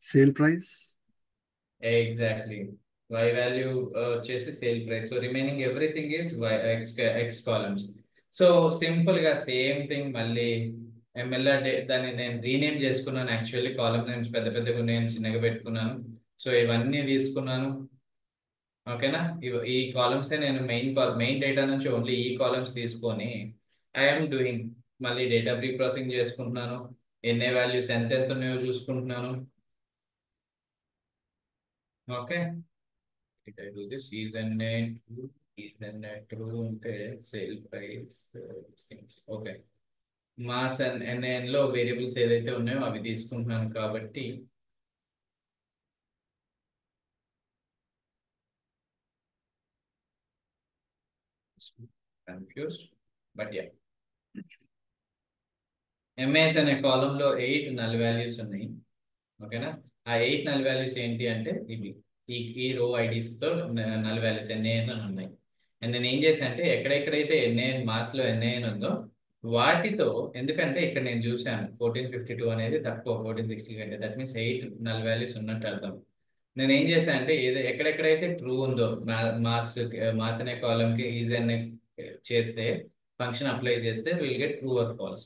Sale price. Exactly, y value వచ్చేసి sale price. So remaining everything is x columns. So simple గా సేమ్ థింగ్ మళ్ళీ ఎంఎల్ఆర్ దాన్ని నేను రీనేమ్ చేసుకున్నాను. యాక్చువల్లీ కాలమ్ నేమ్స్ పెద్ద పెద్దగా నేను చిన్నగా పెట్టుకున్నాను. సో ఇవన్నీ తీసుకున్నాను. ఓకేనా? ఈ కాలమ్స్ నేను మెయిన్ డేటా నుంచి ఓన్లీ ఈ కాలమ్స్ తీసుకొని ఐఎమ్ డూయింగ్ మళ్ళీ డేటా ప్రీ ప్రాసెసింగ్ చేసుకుంటున్నాను. ఎన్ఏ వాల్యూస్ ఎంత ఉన్నాయో చూసుకుంటున్నాను. Okay, I do this is NA true ఉంటే sale price okay. Mass and NaN లో వేరియబుల్స్ ఏదైతే ఉన్నాయో అవి తీసుకుంటున్నాను కాబట్టి కన్ఫ్యూజ్డ్ బట్ యా. ఎంఏఎస్ అనే కాలంలో 8 నల్ వాల్యూస్ ఉన్నాయి. ఓకేనా? ఆ 8 నల్ వాల్యూస్ ఏంటి అంటే ఇవి ఈ రో ఐడీస్ తో నల్ వాల్యూస్ ఎన్ఏఎన్ అని ఉన్నాయి. అండ్ నేను ఏం చేశాను అంటే ఎక్కడెక్కడైతే ఎన్ఏఎన్ మాస్ లో ఎన్ఏఎన్ ఉందో వాటితో, ఎందుకంటే ఇక్కడ నేను చూశాను 1452 అనేది తక్కువ 1460 కంటే, దట్ మీన్స్ 8 నల్ వాల్యూస్ ఉన్నట్టు అర్థం. నేను ఏం చేశాను అంటే ఎక్కడెక్కడైతే ట్రూ ఉందో మాస్ మాస్ అనే కాలమ్ కి ఈజ్ అనే చేస్తే ఫంక్షన్ అప్లై చేస్తే will get true or false.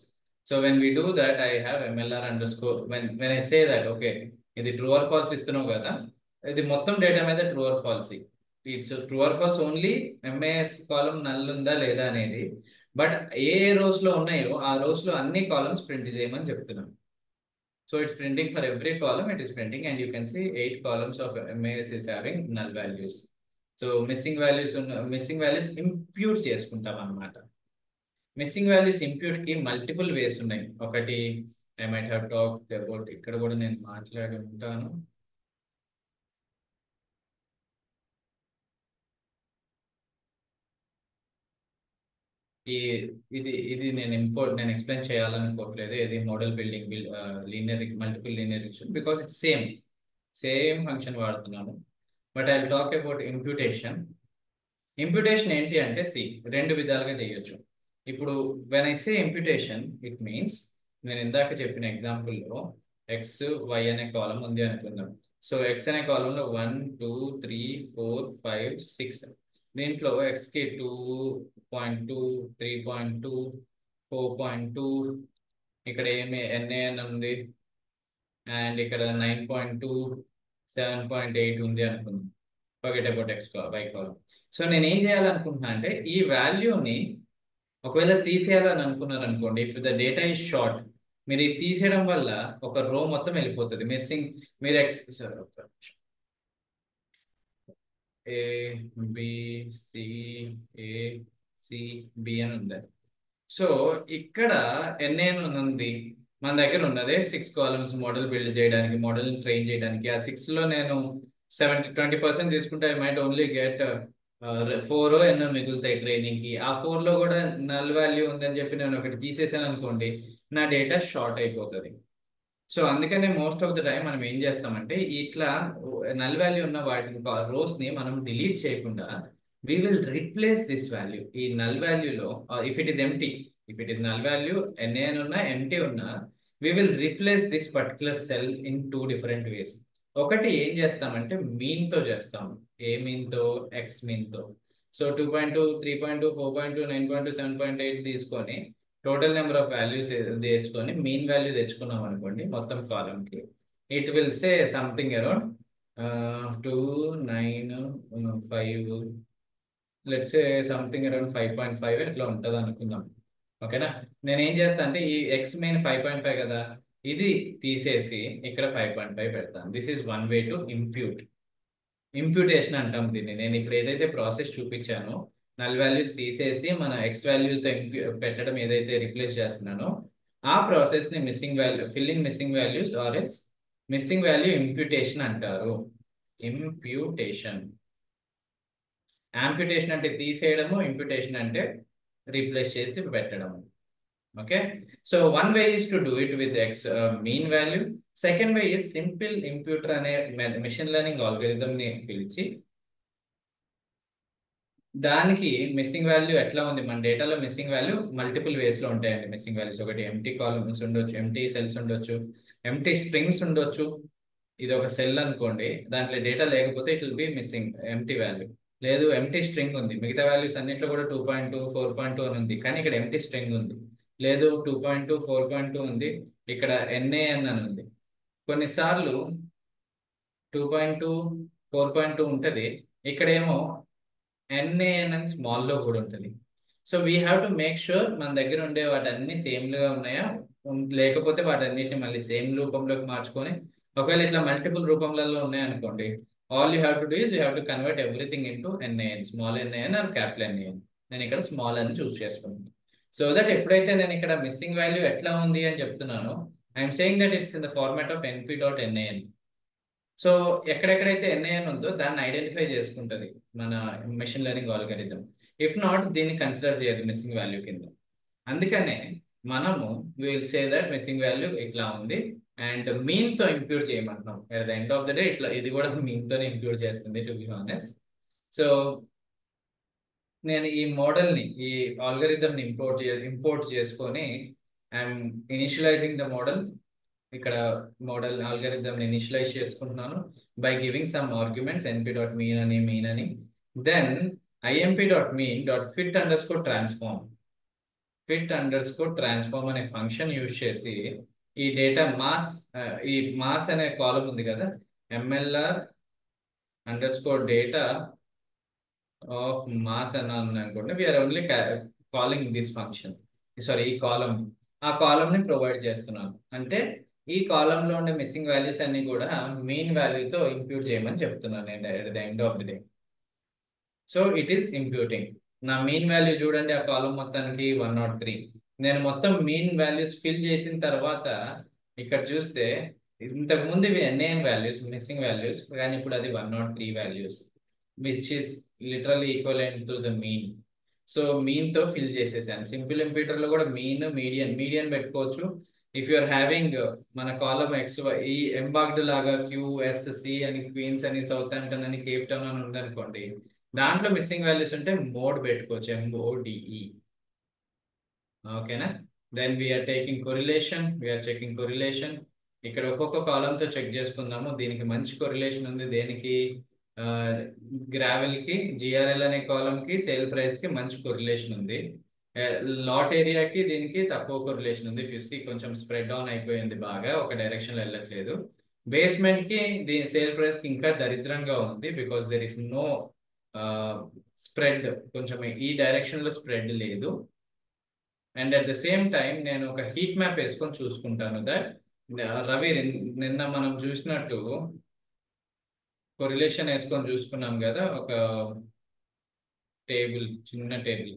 So when we do that I have MLR underscore when I say that okay ఇది ట్రూ ఆర్ ఫాల్స్ ఇస్తున్నావు కదా, ఇది మొత్తం డేటా మీద true or false. It's true or false only MAS column null ఉందా లేదా అనేది. బట్ ఏ రోస్ లో ఉన్నాయో ఆ రోస్ లో అన్ని కాలమ్స్ ప్రింట్ చేయమని చెప్తున్నాను. So it's printing for every column, it is printing, and you can see 8 columns of MAS is having null values. So missing values impute చేసుకుంటాం అన్నమాట. మిస్సింగ్ వాల్యూస్ ఇంప్యూట్ కి మల్టిపుల్ వేస్ ఉన్నాయి. ఒకటి I might have talked about, ఇక్కడ కూడా నేను మాట్లాడి ఉంటాను. ఈ ఇది నేను ఎక్స్ప్లెయిన్ చేయాలనుకోవట్లేదు. ఇది model building linear multiple linear regression because it's same function వాడుతున్నాను. But I talk about imputation. Imputation ఏంటి అంటే రెండు విధాలుగా చేయొచ్చు. ఇప్పుడు when I say imputation it means నేను ఇందాక చెప్పిన ఎగ్జాంపుల్లో ఎక్స్ వై అనే కాలం ఉంది అనుకుందాం. సో ఎక్స్ అనే కాలంలో 1 2 3 4 5 6, దీంట్లో ఎక్స్కి 2.2 3.2 4.2, ఇక్కడ ఏమి ఎన్ఏఎన్ ఉంది, అండ్ ఇక్కడ 9.2 7.8 ఉంది అనుకుందాం. Forget about x y column. So నేను ఏం చేయాలనుకుంటున్నా అంటే ఈ వాల్యూని ఒకవేళ తీసేయాలని అనుకున్నారు అనుకోండి, if the data is short, మీరు ఇది తీసేయడం వల్ల ఒక రో మొత్తం వెళ్ళిపోతుంది. మీరు A B C A C B అని ఉంది. సో ఇక్కడ ఎన్ఏఎన్ ఉంది మన దగ్గర ఉన్నదే 6 కాలమ్స్ మోడల్ బిల్డ్ చేయడానికి, మోడల్ ట్రైన్ చేయడానికి. ఆ 6 లో నేను 20% తీసుకుంటే ఐ మైట్ ఓన్లీ గెట్ 4 ఎన్నో మిగులుతాయి ట్రైనింగ్ కి. ఆ 4 లో కూడా నల్ వాల్యూ ఉందని చెప్పి నేను ఒకటి తీసేసాను అనుకోండి, నా డేటా షార్ట్ అయిపోతుంది. సో అందుకనే మోస్ట్ ఆఫ్ ద టైం మనం ఏం చేస్తామంటే ఇట్లా నల్ వాల్యూ ఉన్న వాటిని రోస్ ని మనం డిలీట్ చేయకుండా we will replace this value. ఈ నల్ వాల్యూలో if it is empty, if it is null value NAN ఉన్నా ఎంటీ ఉన్నా, we will replace this particular cell in 2 different ways. ఒకటి ఏం చేస్తామంటే మీన్ తో చేస్తాము. ఏ మీన్ తో? ఎక్స్ మీన్ తో. సో 2.2 3.2 4.2 9.2 7.8 తీసుకొని టోటల్ నెంబర్ ఆఫ్ వాల్యూస్ తీసుకొని మీన్ వాల్యూ తెచ్చుకున్నాం అనుకోండి మొత్తం కాలం కి, it will say something around 2 9 5, let's say something around 5.5 ఇట్లా ఉంటుంది అనుకుందాం. ఓకేనా? నేను ఏం చేస్తా అంటే ఈ ఎక్స్ మెయిన్ 5.5 కదా, ఇది తీసేసి ఇక్కడ 5.5 పెడతాను. This is one way to imputation అంటాం దీన్ని. నేను ఇప్పుడు ఏదైతే ప్రాసెస్ చూపించానో నల్ వాల్యూస్ తీసేసి మన ఎక్స్ వాల్యూస్తో పెట్టడం ఏదైతే రిప్లేస్ చేస్తున్నానో ఆ ప్రాసెస్ ని filling missing values or else missing value imputation అంటారు. ఇంప్యూటేషన్. యాంప్యూటేషన్ అంటే తీసేయడము, ఇంప్యూటేషన్ అంటే రీప్లేస్ చేసి పెట్టడము. Okay, so one way is to do it with x mean value. Second way is simple imputer అనే మెషిన్ లెర్నింగ్ ఆల్గోరిథం ని పిలిచి దానికి మిస్సింగ్ వాల్యూ ఎట్లా ఉంది, మన డేటాలో మిస్సింగ్ వాల్యూ మల్టిపుల్ వేస్ లో ఉంటాయండి. మిస్సింగ్ వాల్యూస్ ఒకటి ఎంటీ కాలమ్స్ ఉండొచ్చు, ఎంటీ సెల్స్ ఉండొచ్చు, ఎంటీ స్ట్రింగ్స్ ఉండొచ్చు. ఇది ఒక సెల్ అనుకోండి, దాంట్లో డేటా లేకపోతే it will be missing empty value. లేదు ఎంటీ స్ట్రింగ్ ఉంది, మిగతా వాల్యూస్ అన్నిట్లో కూడా 2.2 4.2 అని ఉంది, కానీ ఇక్కడ ఎంటీ స్ట్రింగ్ ఉంది. లేదు 2.2 4.2 ఉంది, ఇక్కడ ఎన్ఏఎన్ అని ఉంది. కొన్నిసార్లు 2.2 4.2 ఉంటుంది, ఇక్కడేమో NaN అని స్మాల్లో కూడా ఉంటుంది. So we have to make sure మన దగ్గర ఉండే వాటన్ని సేమ్లుగా ఉన్నాయా, లేకపోతే వాటన్నిటిని మళ్ళీ సేమ్ రూపంలోకి మార్చుకొని, ఒకవేళ ఇట్లా మల్టిపుల్ రూపంలలో ఉన్నాయనుకోండి, all you have to do is you have to convert everything into NaN, small NaN or capital NaN. నేను ఇక్కడ స్మాల్ అని చూస్ చేసుకుంటాను. సో దట్ ఎప్పుడైతే నేను ఇక్కడ మిస్సింగ్ వాల్యూ ఎట్లా ఉంది అని చెప్తున్నానో, I'm saying that it's in the format of np.nan. సో ఎక్కడెక్కడైతే NaN ఉందో దాన్ని ఐడెంటిఫై చేసుకుంటుంది మన machine learning algorithm. If not దీన్ని కన్సిడర్ చేయదు మిస్సింగ్ వాల్యూ కింద. అందుకనే మనము will say that missing value ఇట్లా ఉంది అండ్ మీన్ తో ఇంప్యూట్ చేయమంటున్నాం. At the end of the day ఇట్లా ఇది కూడా మీన్ తోనే ఇంప్యూట్ చేస్తుంది, టు బి హానెస్ట్. సో నేను ఈ మోడల్ ని, ఈ ఆల్గరిథం ని ఇంపోర్ట్ చేసుకొని ఐఎమ్ ఇనిషియలైజింగ్ ద మోడల్. ఇక్కడ మోడల్ ఆల్గరిథం ఇనిషియలైజ్ చేసుకుంటున్నాను by giving some arguments np.mean అని, మీన్ అని. దెన్ imp.mean.fit_transform అనే ఫంక్షన్ యూజ్ చేసి ఈ డేటా మాస్, ఈ మాస్ అనే కాలం ఉంది కదా, MLR_data ఆఫ్ మాస్ అని అనుకోండి. We're only calling this function, sorry ఈ కాలం, ఆ కాలం ని ప్రొవైడ్ చేస్తున్నాను. అంటే ఈ కాలంలో ఉండే మిస్సింగ్ వాల్యూస్ అన్ని కూడా మీన్ వాల్యూతో ఇంప్యూట్ చేయమని చెప్తున్నాను నేను at the end of the day. So it is imputing. నా మీన్ వాల్యూ చూడండి, ఆ కాలం మొత్తానికి 103. నేను మొత్తం మీన్ వాల్యూస్ ఫిల్ చేసిన తర్వాత ఇక్కడ చూస్తే ఇంతకు ముందు ఇవి NaN వాల్యూస్, మిస్సింగ్ వాల్యూస్, కానీ ఇప్పుడు అది 103 values, which is literally equivalent to the mean. So mean తో ఫిల్ చేసేసాను. సింపుల్ ఇంప్యూటర్ లో కూడా మీన్, మీడియన్ పెట్టుకోవచ్చు. ఇఫ్ యూఆర్ హ్యావింగ్ మన కాలం ఎక్స్, ఈ ఎంబాక్డ్ లాగా QSC అని, క్వీన్స్ అని, సౌత్ ఆంప్టన్ అని, కేప్ టౌన్ అని ఉందనుకోండి, దాంట్లో మిస్సింగ్ వాల్యూస్ ఉంటే మోడ్ పెట్టుకోవచ్చు, MODE. ఓకేనా? Then we're taking correlation, we're checking correlation. ఇక్కడ ఒక్కొక్క కాలంతో చెక్ చేసుకుందాము. దీనికి మంచి కొరిలేషన్ ఉంది. దేనికి? గ్రావెల్ కి, GRL అనే కాలం కి, సేల్ ప్రైస్ కి మంచి కొరిలేషన్ ఉంది. లాట్ ఏరియాకి దీనికి తక్కువ కొరిలేషన్ ఉంది. ఫిఫ్టీ కొంచెం స్ప్రెడ్ ఆన్ అయిపోయింది, బాగా ఒక డైరెక్షన్ వెళ్ళట్లేదు. బేస్మెంట్ కి దీని సేల్ ప్రైస్ కి ఇంకా దరిద్రంగా ఉంది, because there is no spread, కొంచెం ఈ డైరెక్షన్ లో స్ప్రెడ్ లేదు. And at the same time నేను ఒక హీట్ మ్యాప్ వేసుకొని చూసుకుంటాను దట్ రవి నిన్న మనం చూసినట్టు కొరిలేషన్ వేసుకొని చూసుకున్నాం కదా, ఒక టేబుల్, చిన్న టేబుల్.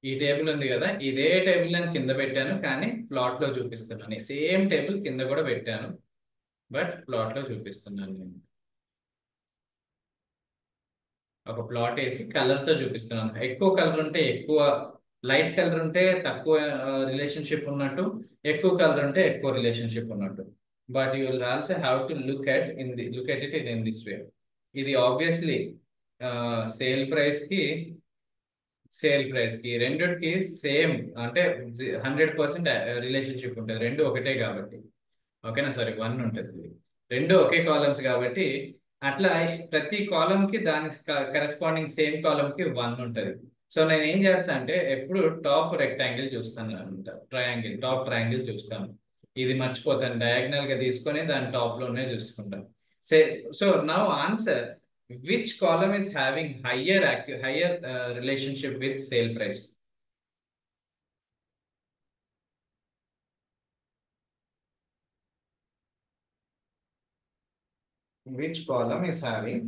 ఈ టేబుల్ ఉంది కదా, ఇదే టేబుల్ నేను కింద పెట్టాను, కానీ ప్లాట్ లో చూపిస్తున్నాను. సేమ్ టేబుల్ కింద కూడా పెట్టాను, బట్ ప్లాట్ లో చూపిస్తున్నాను. నేను ఒక ప్లాట్ వేసి కలర్ తో చూపిస్తున్నాను. ఎక్కువ కలర్ ఉంటే ఎక్కువ, లైట్ కలర్ ఉంటే తక్కువ రిలేషన్షిప్ ఉన్నట్టు, ఎక్కువ కలర్ ఉంటే ఎక్కువ రిలేషన్షిప్ ఉన్నట్టు. But you will also have to look at it in this వే. ఇది ఆబ్వియస్లీ సేల్ ప్రైస్ కి రెండిటికి సేమ్, అంటే 100% రిలేషన్షిప్ ఉంటుంది, రెండు ఒకటే కాబట్టి. ఓకేనా? సారీ, 1 ఉంటుంది. రెండు ఒకే కాలమ్స్ కాబట్టి అట్లా ప్రతి కాలం కి దాని కరెస్పాండింగ్ సేమ్ కాలం కి 1 ఉంటుంది. సో నేను ఏం చేస్తాను అంటే ఎప్పుడు టాప్ రెక్టాంగిల్ చూస్తాను అనమాట, టాప్ ట్రయాంగిల్ చూస్తాను. ఇది మర్చిపోతాను, డయాగ్నల్ గా తీసుకొని దాని టాప్ లోనే చూసుకుంటాను. So now answer, which column is having higher relationship with sale price? Which column is having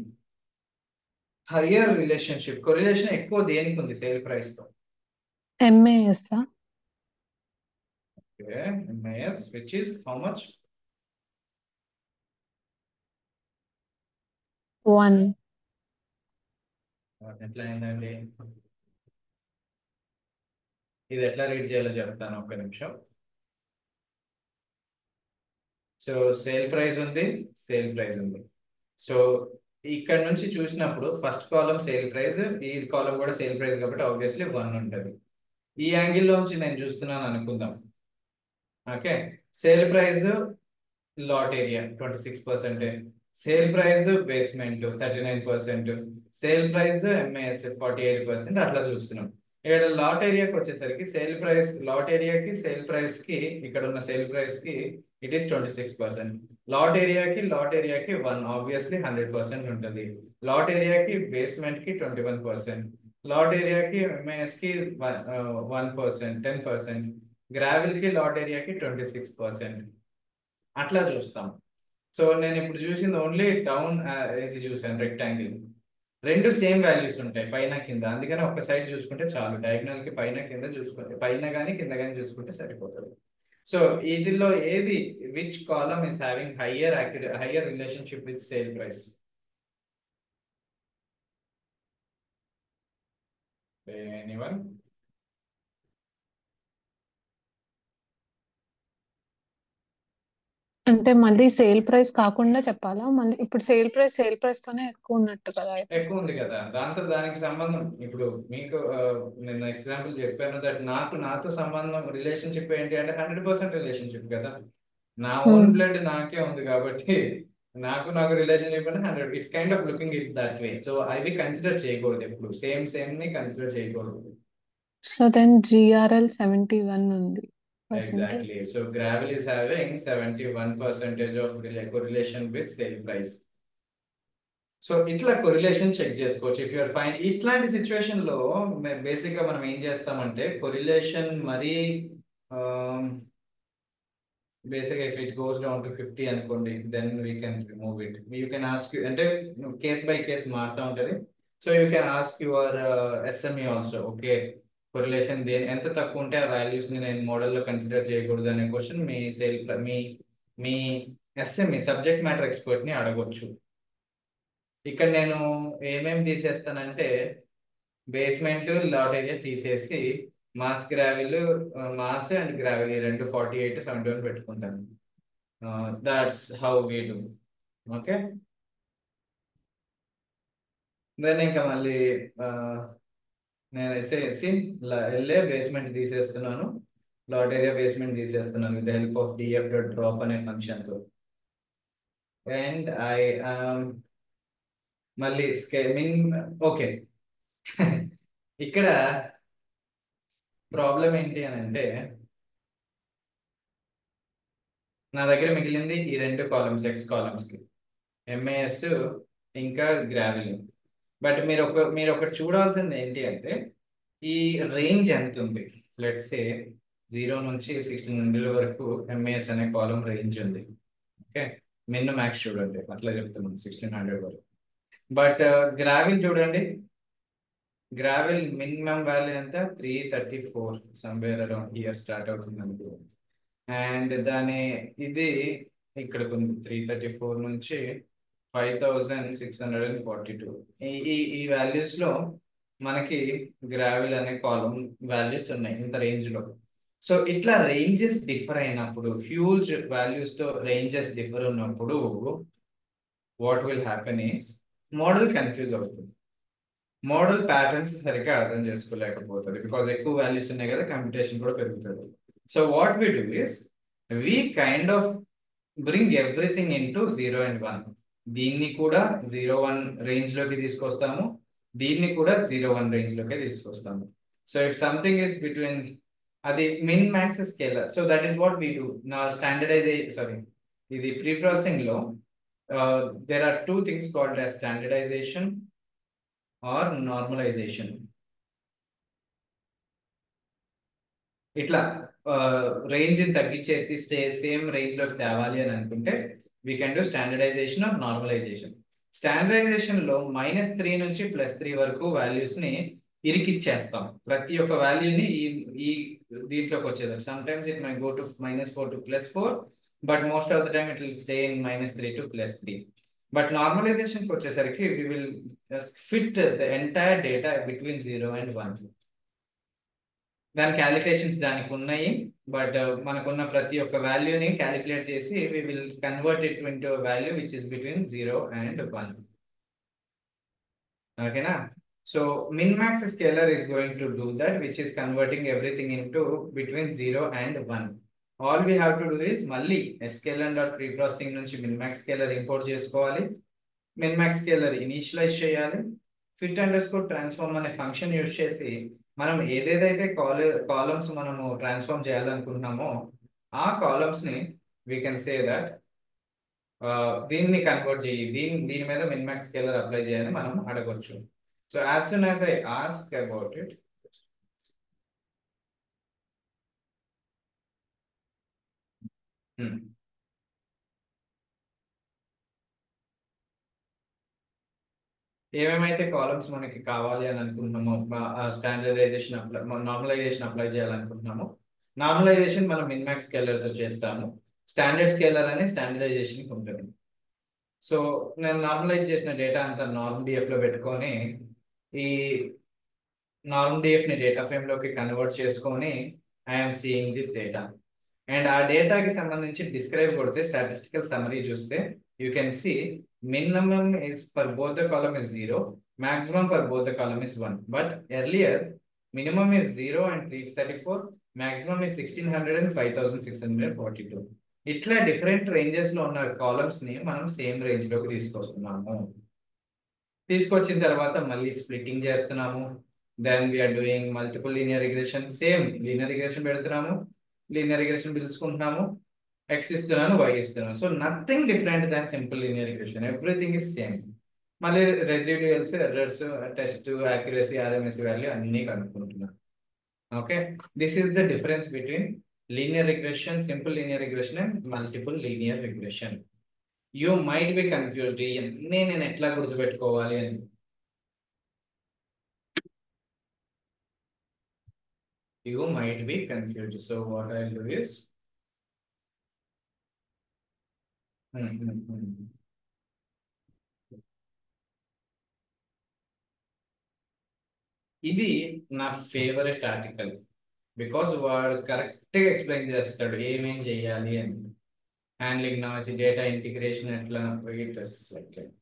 higher relationship, correlation ఎక్కువ దేనికి ఉంది సేల్ ప్రైస్ తో? MAS. Okay, MAS, which is how much? 1. ఎట్లా అయిందండి? ఇది ఎట్లా రీడ్ చేయాలో చెప్తాను, ఒక్క నిమిషం. సో సేల్ ప్రైస్ ఉంది. సో ఇక్కడ నుంచి చూసినప్పుడు ఫస్ట్ కాలం సేల్ ప్రైస్, ఈ కాలం కూడా సేల్ ప్రైస్ కాబట్టి ఆబ్వియస్లీ 1 ఉంటుంది. ఈ యాంగిల్ లోంచి నేను చూస్తున్నాను అనుకుందాం. Okay, sale price lot area 26%, sale price basement 39%, sale price MAS 48%, అట్లా చూస్తున్నాం. ఇక్కడ లాట్ ఏరియాకి వచ్చేసరికి సేల్ ప్రైస్, లాట్ ఏరియాకి సేల్ ప్రైస్ కి, ఇక్కడ ఉన్న సేల్ ప్రైస్ కి ఇట్ ఈస్ 26%. లాట్ ఏరియాకి 1 ఆబ్వియస్లీ 100% ఉంటుంది. లాట్ ఏరియాకి బేస్మెంట్ కి 21%, లాట్ ఏరియాకి ఎంఏఎస్ కి 1%, 10%, గ్రావెల్ కి లాట్ ఏరియాకి 26%, అట్లా చూస్తాం. సో నేను ఇప్పుడు చూసింది ఓన్లీ డౌన్, ఇది చూసాను రెక్టాంగిల్. రెండు సేమ్ వాల్యూస్ ఉంటాయి పైన కింద, అందుకని ఒక సైడ్ చూసుకుంటే చాలు. డయాగ్నల్ కి పైన కింద చూసుకుంటే, పైన కానీ కింద కానీ చూసుకుంటే సరిపోతుంది. సో వీటిల్లో ఏది, which column is having higher relationship with sale price? Anyone? అంటే మళ్ళీ సేల్ ప్రైస్ కాకుండా చెప్పాలా? మళ్ళీ ఇప్పుడు సేల్ ప్రైస్ తోనే ఎక్కువ ఉన్నట్టు కదా అయితే. ఎక్కువ ఉంది కదా, దాంతో దానికి సంబంధం. ఇప్పుడు మీకు నేను ఎగ్జాంపుల్ చెప్పాను దట్ నాతో సంబంధం, రిలేషన్షిప్ ఏంటి అంటే 100% రిలేషన్షిప్ కదా. నా ఓన్ బ్లడ్ నాకే ఉంది కాబట్టి నాకు రిలేషన్షిప్ అంటే 100. It's kind of looking it that way. So అవి కన్సిడర్ చేయకూడదు, ఎప్పుడు సేమ్ ని కన్సిడర్ చేయకూడదు. సో దెన్ GRL 71 ఉంది percentage. Exactly. So gravel is having 71% of correlation with sale price. So ఇట్లా కొరిలేషన్ చెక్ చేసుకోవచ్చు ఇఫ్ యూఆర్ ఫైన్. ఇట్లాంటి సిచ్యువేషన్ లో బేసిక్ గా మనం ఏం చేస్తామంటే, కొరిలేషన్ మరీ basic if it goes down to 50 అనుకోండి, then we can remove it. You can ask, అంటే కేస్ బై కేస్ మారుతూ ఉంటుంది. So you can ask your SME also, okay correlation ఎంత తక్కువ ఉంటే ఆ వాల్యూస్ ని నేను మోడల్లో కన్సిడర్ చేయకూడదు అనే క్వశ్చన్ మీ ఎస్ఎంఈ సబ్జెక్ట్ మ్యాటర్ ఎక్స్పర్ట్ ని అడగొచ్చు. ఇక్కడ నేను ఏమేమి తీసేస్తానంటే, బేస్మెంట్ లాట్ ఏరియా తీసేసి మాస్ అండ్ గ్రావెల్ ఈ రెండు 48, 71 పెట్టుకుంటాను. That's how we do. Okay, then ఇంకా మళ్ళీ నేను ఎల్ఏ బేస్మెంట్ తీసేస్తున్నాను, లాట్ ఏరియా బేస్మెంట్ తీసేస్తున్నాను with help of DF dot drop అనే ఫంక్షన్ తో. అండ్ మళ్ళీ స్కేలింగ్. ఓకే ఇక్కడ ప్రాబ్లం ఏంటి అని అంటే, నా దగ్గర మిగిలింది ఈ రెండు కాలమ్స్, ఎక్స్ కాలమ్స్ కి ఎంఏఎస్ ఇంకా గ్రావెల్. బట్ మీరు ఒకటి చూడాల్సింది ఏంటి అంటే, ఈ రేంజ్ ఎంత ఉంది. లెట్స్ సే 0 నుంచి 1600 వరకు ఎంఏఎస్ అనే కాలం రేంజ్ ఉంది. ఓకే, మిన్ మ్యాక్స్ చూడండి, అట్లా చెప్తున్నాను 1600 వరకు. బట్ గ్రావెల్ చూడండి, గ్రావెల్ మినిమం వాల్యూ ఎంత, 334, సమ్వేర్ అరౌండ్ హియర్ స్టార్ట్ అవుతుంది అనుకో. అండ్ దాని ఇది ఇక్కడికి ఉంది 334 నుంచి 5642. ఈ వాల్యూస్ లో మనకి గ్రావెల్ అనే కాలం వాల్యూస్ ఉన్నాయి ఇంత రేంజ్ లో. సో ఇట్లా రేంజెస్ డిఫర్ అయినప్పుడు, హ్యూజ్ వాల్యూస్ తో రేంజెస్ డిఫర్ ఉన్నప్పుడు what will happen is model confuse అవుతుంది. మోడల్ ప్యాటర్న్స్ సరిగ్గా అర్థం చేసుకోలేకపోతుంది, బికాస్ ఎక్కువ వాల్యూస్ ఉన్నాయి కదా, కంప్యూటేషన్ కూడా పెరుగుతుంది. So what we do is, we kind of bring everything into 0 and 1. దీన్ని కూడా 0-1 రేంజ్ లోకి తీసుకొస్తాము, దీన్ని కూడా 0-1 రేంజ్ లోకి తీసుకొస్తాము. So if something is between, అది min max scaler. So that is what we do నా ఇది ప్రీ ప్రాసెసింగ్ లో. there are two things called as standardization or normalization. ఇట్లా రేంజ్ తగ్గించేసి సేమ్ రేంజ్ లోకి తేవాలి అని అనుకుంటే we can do standardization or normalization. Standardization లో -3 నుంచి +3 వరకు వాల్యూస్ ని ఇరికిచ్చేస్తాం. ప్రతి ఒక్క వాల్యూని ఈ దీంట్లోకి వచ్చేదాం. Sometimes it might go to -4 to +4, but most of the time it will stay in -3 to +3. But normalization కి వచ్చేసరికి we will fit the entire data between 0 and 1. దాని క్యాలిక్యులేషన్స్ దానికి ఉన్నాయి, బట్ మనకున్న ప్రతి ఒక్క వాల్యూని క్యాలిక్యులేట్ చేసి we will convert it into value which is between 0 and 1. ఓకేనా? So min max scalar is going to do that, which is converting everything into between 0 and 1. All we have to do is మళ్ళీ ఎస్కేలర్ డాట్ ప్రీ ప్రాసెసింగ్ నుంచి మిన్మాక్స్ స్కేలర్ ఇంపోర్ట్ చేసుకోవాలి, మిన్మాక్స్ స్కేలర్ ఇనిషియలైజ్ చేయాలి, ఫిట్ అండర్ స్కోర్ ట్రాన్స్ఫార్మ్ అనే ఫంక్షన్ యూజ్ చేసి మనం ఏదేదైతే కాలమ్స్ మనము ట్రాన్స్ఫార్మ్ చేయాలనుకుంటున్నామో ఆ కాలమ్స్ ని వీ కెన్ సే దట్ దీన్ని కన్వర్ట్ చేయి, దీని మీద మిన్మాక్స్ స్కేలర్ అప్లై చేయని మనం అడగొచ్చు. So as soon as I ask about it, ఏమేమైతే కాలమ్స్ మనకి కావాలి అని అనుకుంటున్నామో, స్టాండర్డైజేషన్ అప్లై నార్మలైజేషన్ అప్లై చేయాలనుకుంటున్నామో, నార్మలైజేషన్ మనం మిన్మాక్స్ స్కేలర్తో చేస్తాము, స్టాండర్డ్ స్కేలర్ అనే స్టాండర్డైజేషన్ ఉంటుంది. సో నేను నార్మలైజ్ చేసిన డేటా అంతా నార్మ్ డిఎఫ్లో పెట్టుకొని ఈ నార్మ్ డిఎఫ్ని డేటా ఫ్రేమ్లోకి కన్వర్ట్ చేసుకొని I'm seeing this data. And ఆ డేటాకి సంబంధించి డిస్క్రైబ్ కొడితే స్టాటిస్టికల్ సమరీ చూస్తే you can see minimum is for both the column is 0, maximum for both the column is 1. But earlier minimum is 0 and 334, maximum is 1600 and 5642. ఇట్లా డిఫరెంట్ రేంజెస్ లో ఉన్న కాలమ్స్ ని మనం సేమ్ రేంజ్ లోకి తీసుకొస్తున్నాము. తీసుకొచ్చిన తర్వాత మళ్ళీ స్ప్లిట్టింగ్ చేస్తున్నాము. Then we're doing multiple linear regression, same linear regression పెడుతున్నాము, లీనియర్ రిగ్రెషన్ పిలుచుకుంటున్నాము, x ఇస్తున్నాను, y ఇస్తున్నాను. So nothing different than simple linear regression, everything is same. మళ్ళీ residuals, errors, test accuracy, RMS value అన్నీ కనుక్కుంటున్నాను. Okay, this is the difference between linear regression, simple linear regression and multiple linear regression. You might be confused, ఇవన్నీ నేను ఎట్లా గుర్తుపెట్టుకోవాలి అని. You might be confused. So what I'll do is, ఇది నా ఫేవరెట్ ఆర్టికల్, బికాస్ వాడు కరెక్ట్గా ఎక్స్ప్లెయిన్ చేస్తాడు ఏమేం చేయాలి అని. హ్యాండ్లింగ్ నాయిస్, డేటా ఇంటిగ్రేషన్ ఎట్లా. Wait a second,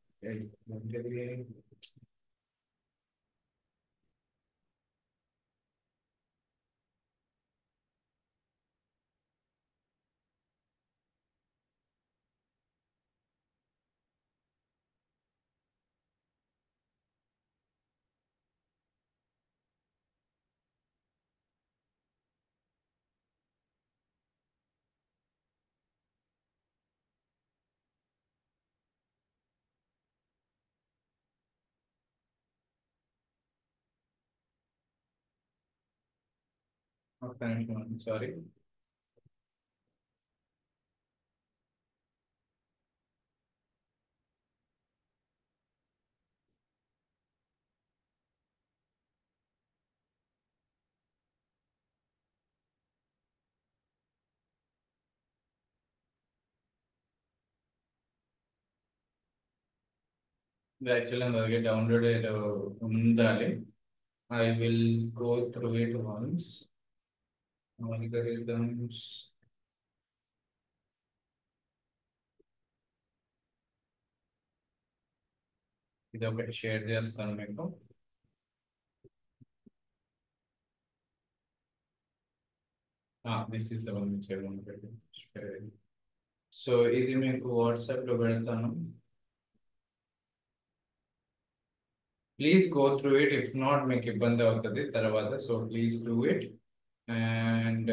sorry. Actually అలాగే డౌన్లోడ్ ఉండాలి. I will go through it once. Algorithms. ఇది ఒకటి షేర్ చేస్తాను మీకు. This is the one which I want to share. So ఇది మీకు వాట్సాప్లో పెడతాను. Please go through it, if not మీకు ఇబ్బంది అవుతుంది తర్వాత. So please do it. And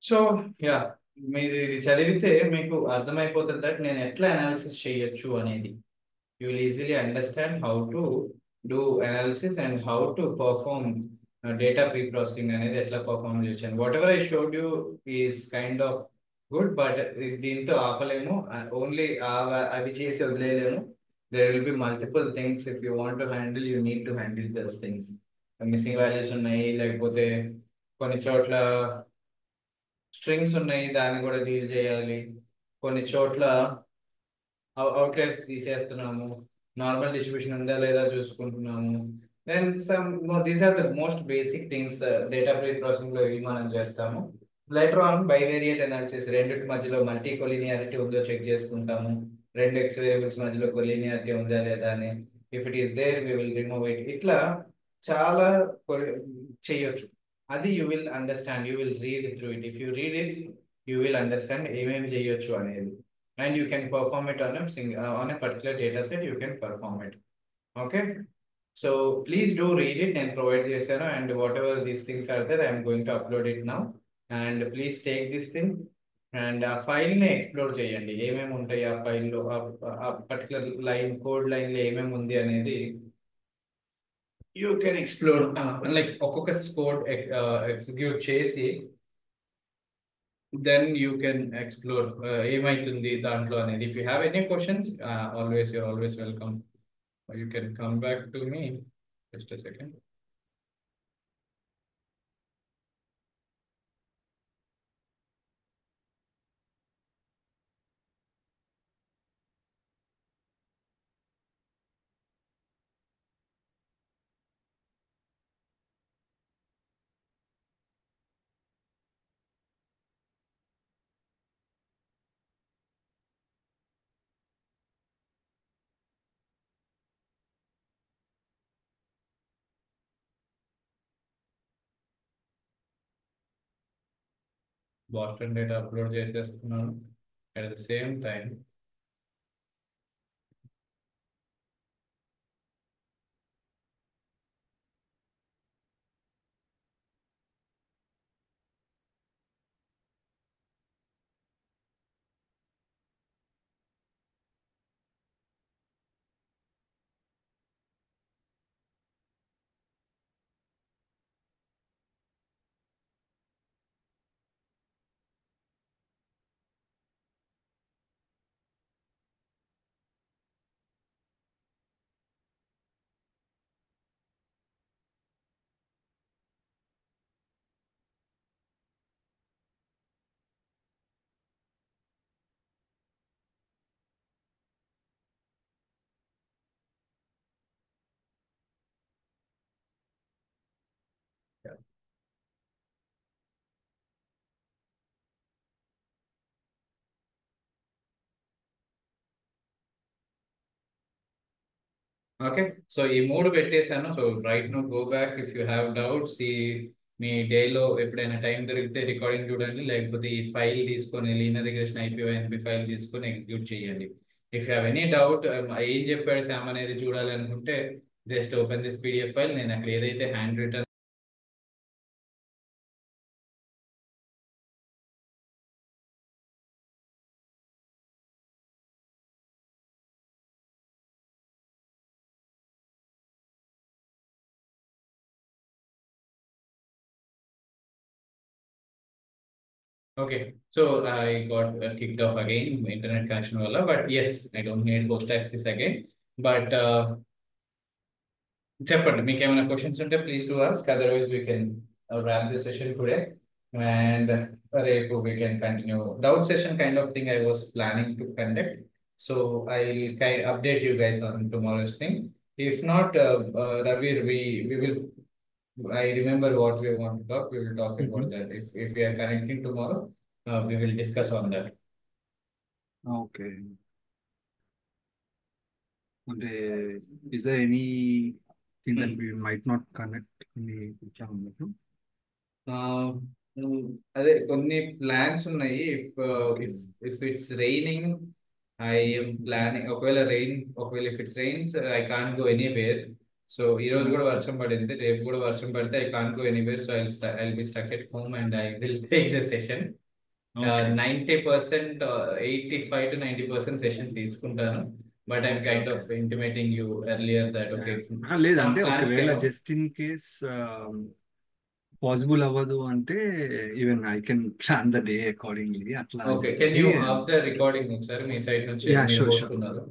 so yeah, మీరు ఇది చదివితే మీకు అర్థమైపోతుంది దట్ నేను ఎట్లా అనాలిసిస్ చేయొచ్చు అనేది. You will easily understand how to do analysis and how to perform data pre-processing అనేది ఎట్లా పర్ఫామ్ చేశాను. Whatever I showed you is kind of good, but దీంతో ఆపలేము, ఓన్లీ అవి చేసి వదిలేయలేము. There will be multiple things. If you want to handle, you need to handle those things. Missing values ఉన్నాయి, లేకపోతే కొన్ని చోట్ల స్ట్రింగ్స్ ఉన్నాయి, దాన్ని కూడా డీల్ చేయాలి. కొన్ని చోట్ల అవుట్లైన్స్ తీసేస్తున్నాము, నార్మల్ డిస్ట్రిబ్యూషన్ ఉందా లేదా చూసుకుంటున్నాము. Then these are the most basic things data pre processing లో ఇవి మనం చేస్తాము. లేటర్ ఆన్ బైవేరియేట్ అనాలిసిస్, రెండింటి మధ్యలో మల్టీ కొలీనియారిటీ ఉందో చెక్ చేసుకుంటాము. రెండు ఎక్స్ వేరియబుల్స్ మధ్యలో కొలీనియారిటీ ఉందా లేదా అని. If it is there we will remove it. ఇట్లా చాలా చేయొచ్చు. అది you will understand, you will read through it. If you read it you will understand ఏమేమి చేయొచ్చు అనేది. And you can perform it on a particular data set, you can perform it. Okay, so please do read it. నేను ప్రొవైడ్ చేశాను, and whatever these things are there I'm going to upload it now. And please take this thing and ఆ ఫైల్ని ఎక్స్ప్లోర్ చేయండి. ఏమేమి ఉంటాయి ఆ ఫైల్లో, ఆ పర్టికులర్ లైన్, కోడ్ లైన్లో ఏమేమి ఉంది అనేది యూ కెన్ ఎక్స్ప్లోర్. లైక్ ఒక్కొక్క కోడ్ ఎగ్జిక్యూట్ చేసి దెన్ యూ కెన్ ఎక్స్ప్లోర్ ఏమైతుంది దాంట్లో అనేది. If you have any questions, always welcome. You can come back to me. Just a second. Boston data upload చేసేస్తున్నాను. At the same time, yeah. Okay, so ఈ మూడు పెట్టేశాను. So right no go back if you have doubts. ఈ మీ డేలో ఎప్పుడైనా టైం దొరికితే రికార్డింగ్ చూడండి, లేకపోతే ఈ ఫైల్ తీసుకొని లీనియర్ రిగ్రెషన్ ఐపీఓఎన్పి ఫైల్ తీసుకొని ఎగ్జిక్యూట్ చేయండి. If you have any doubt ఏం చెప్పాడు శామ్ అనేది చూడాలి అనుకుంటే just open this PDF file. నేను అక్కడ ఏదైతే hand written Okay, so I got kicked off again, internet connection wala, but yes, I don't need host access again. But చెప్పండి, మీకు ఏమైనా క్వశ్చన్స్ ఉంటే please to ask, otherwise we can wrap this session today. And రేపు we can continue doubt session kind of thing I was planning to conduct. So I'll update you guys on tomorrow's thing. If not, Ravir, we will, I remember what we want to talk. We will talk about that. If we are connecting tomorrow, we will discuss on that. Okay, అంటే is there anything that we might not connect in the ఇట్లా ఉన్నట్టు? అదే కొన్ని ప్లాన్స్ ఉన్నాయి. If it's raining I am planning, ఒకవేళ if it's rains I can't go anywhere. So ఈ రోజు కూడా వర్షం పడింది, రేపు కూడా వర్షం పడితే I can't go anywhere. So I be stuck at home and I will take the session. 90%, 85 to 90% session తీసుకుంటాను. But I'm kind of intimating you earlier that okay. లేదంటే ఒకవేళ జస్ట్ ఇన్ కేస్ పాసిబుల్ అవ్వదు అంటే even I can plan the day accordingly అట్లా. Okay, can you of the recording ఒకసారి మీ సైడ్ నుంచి Yeah, మీరు sure. పోస్తున్నారు?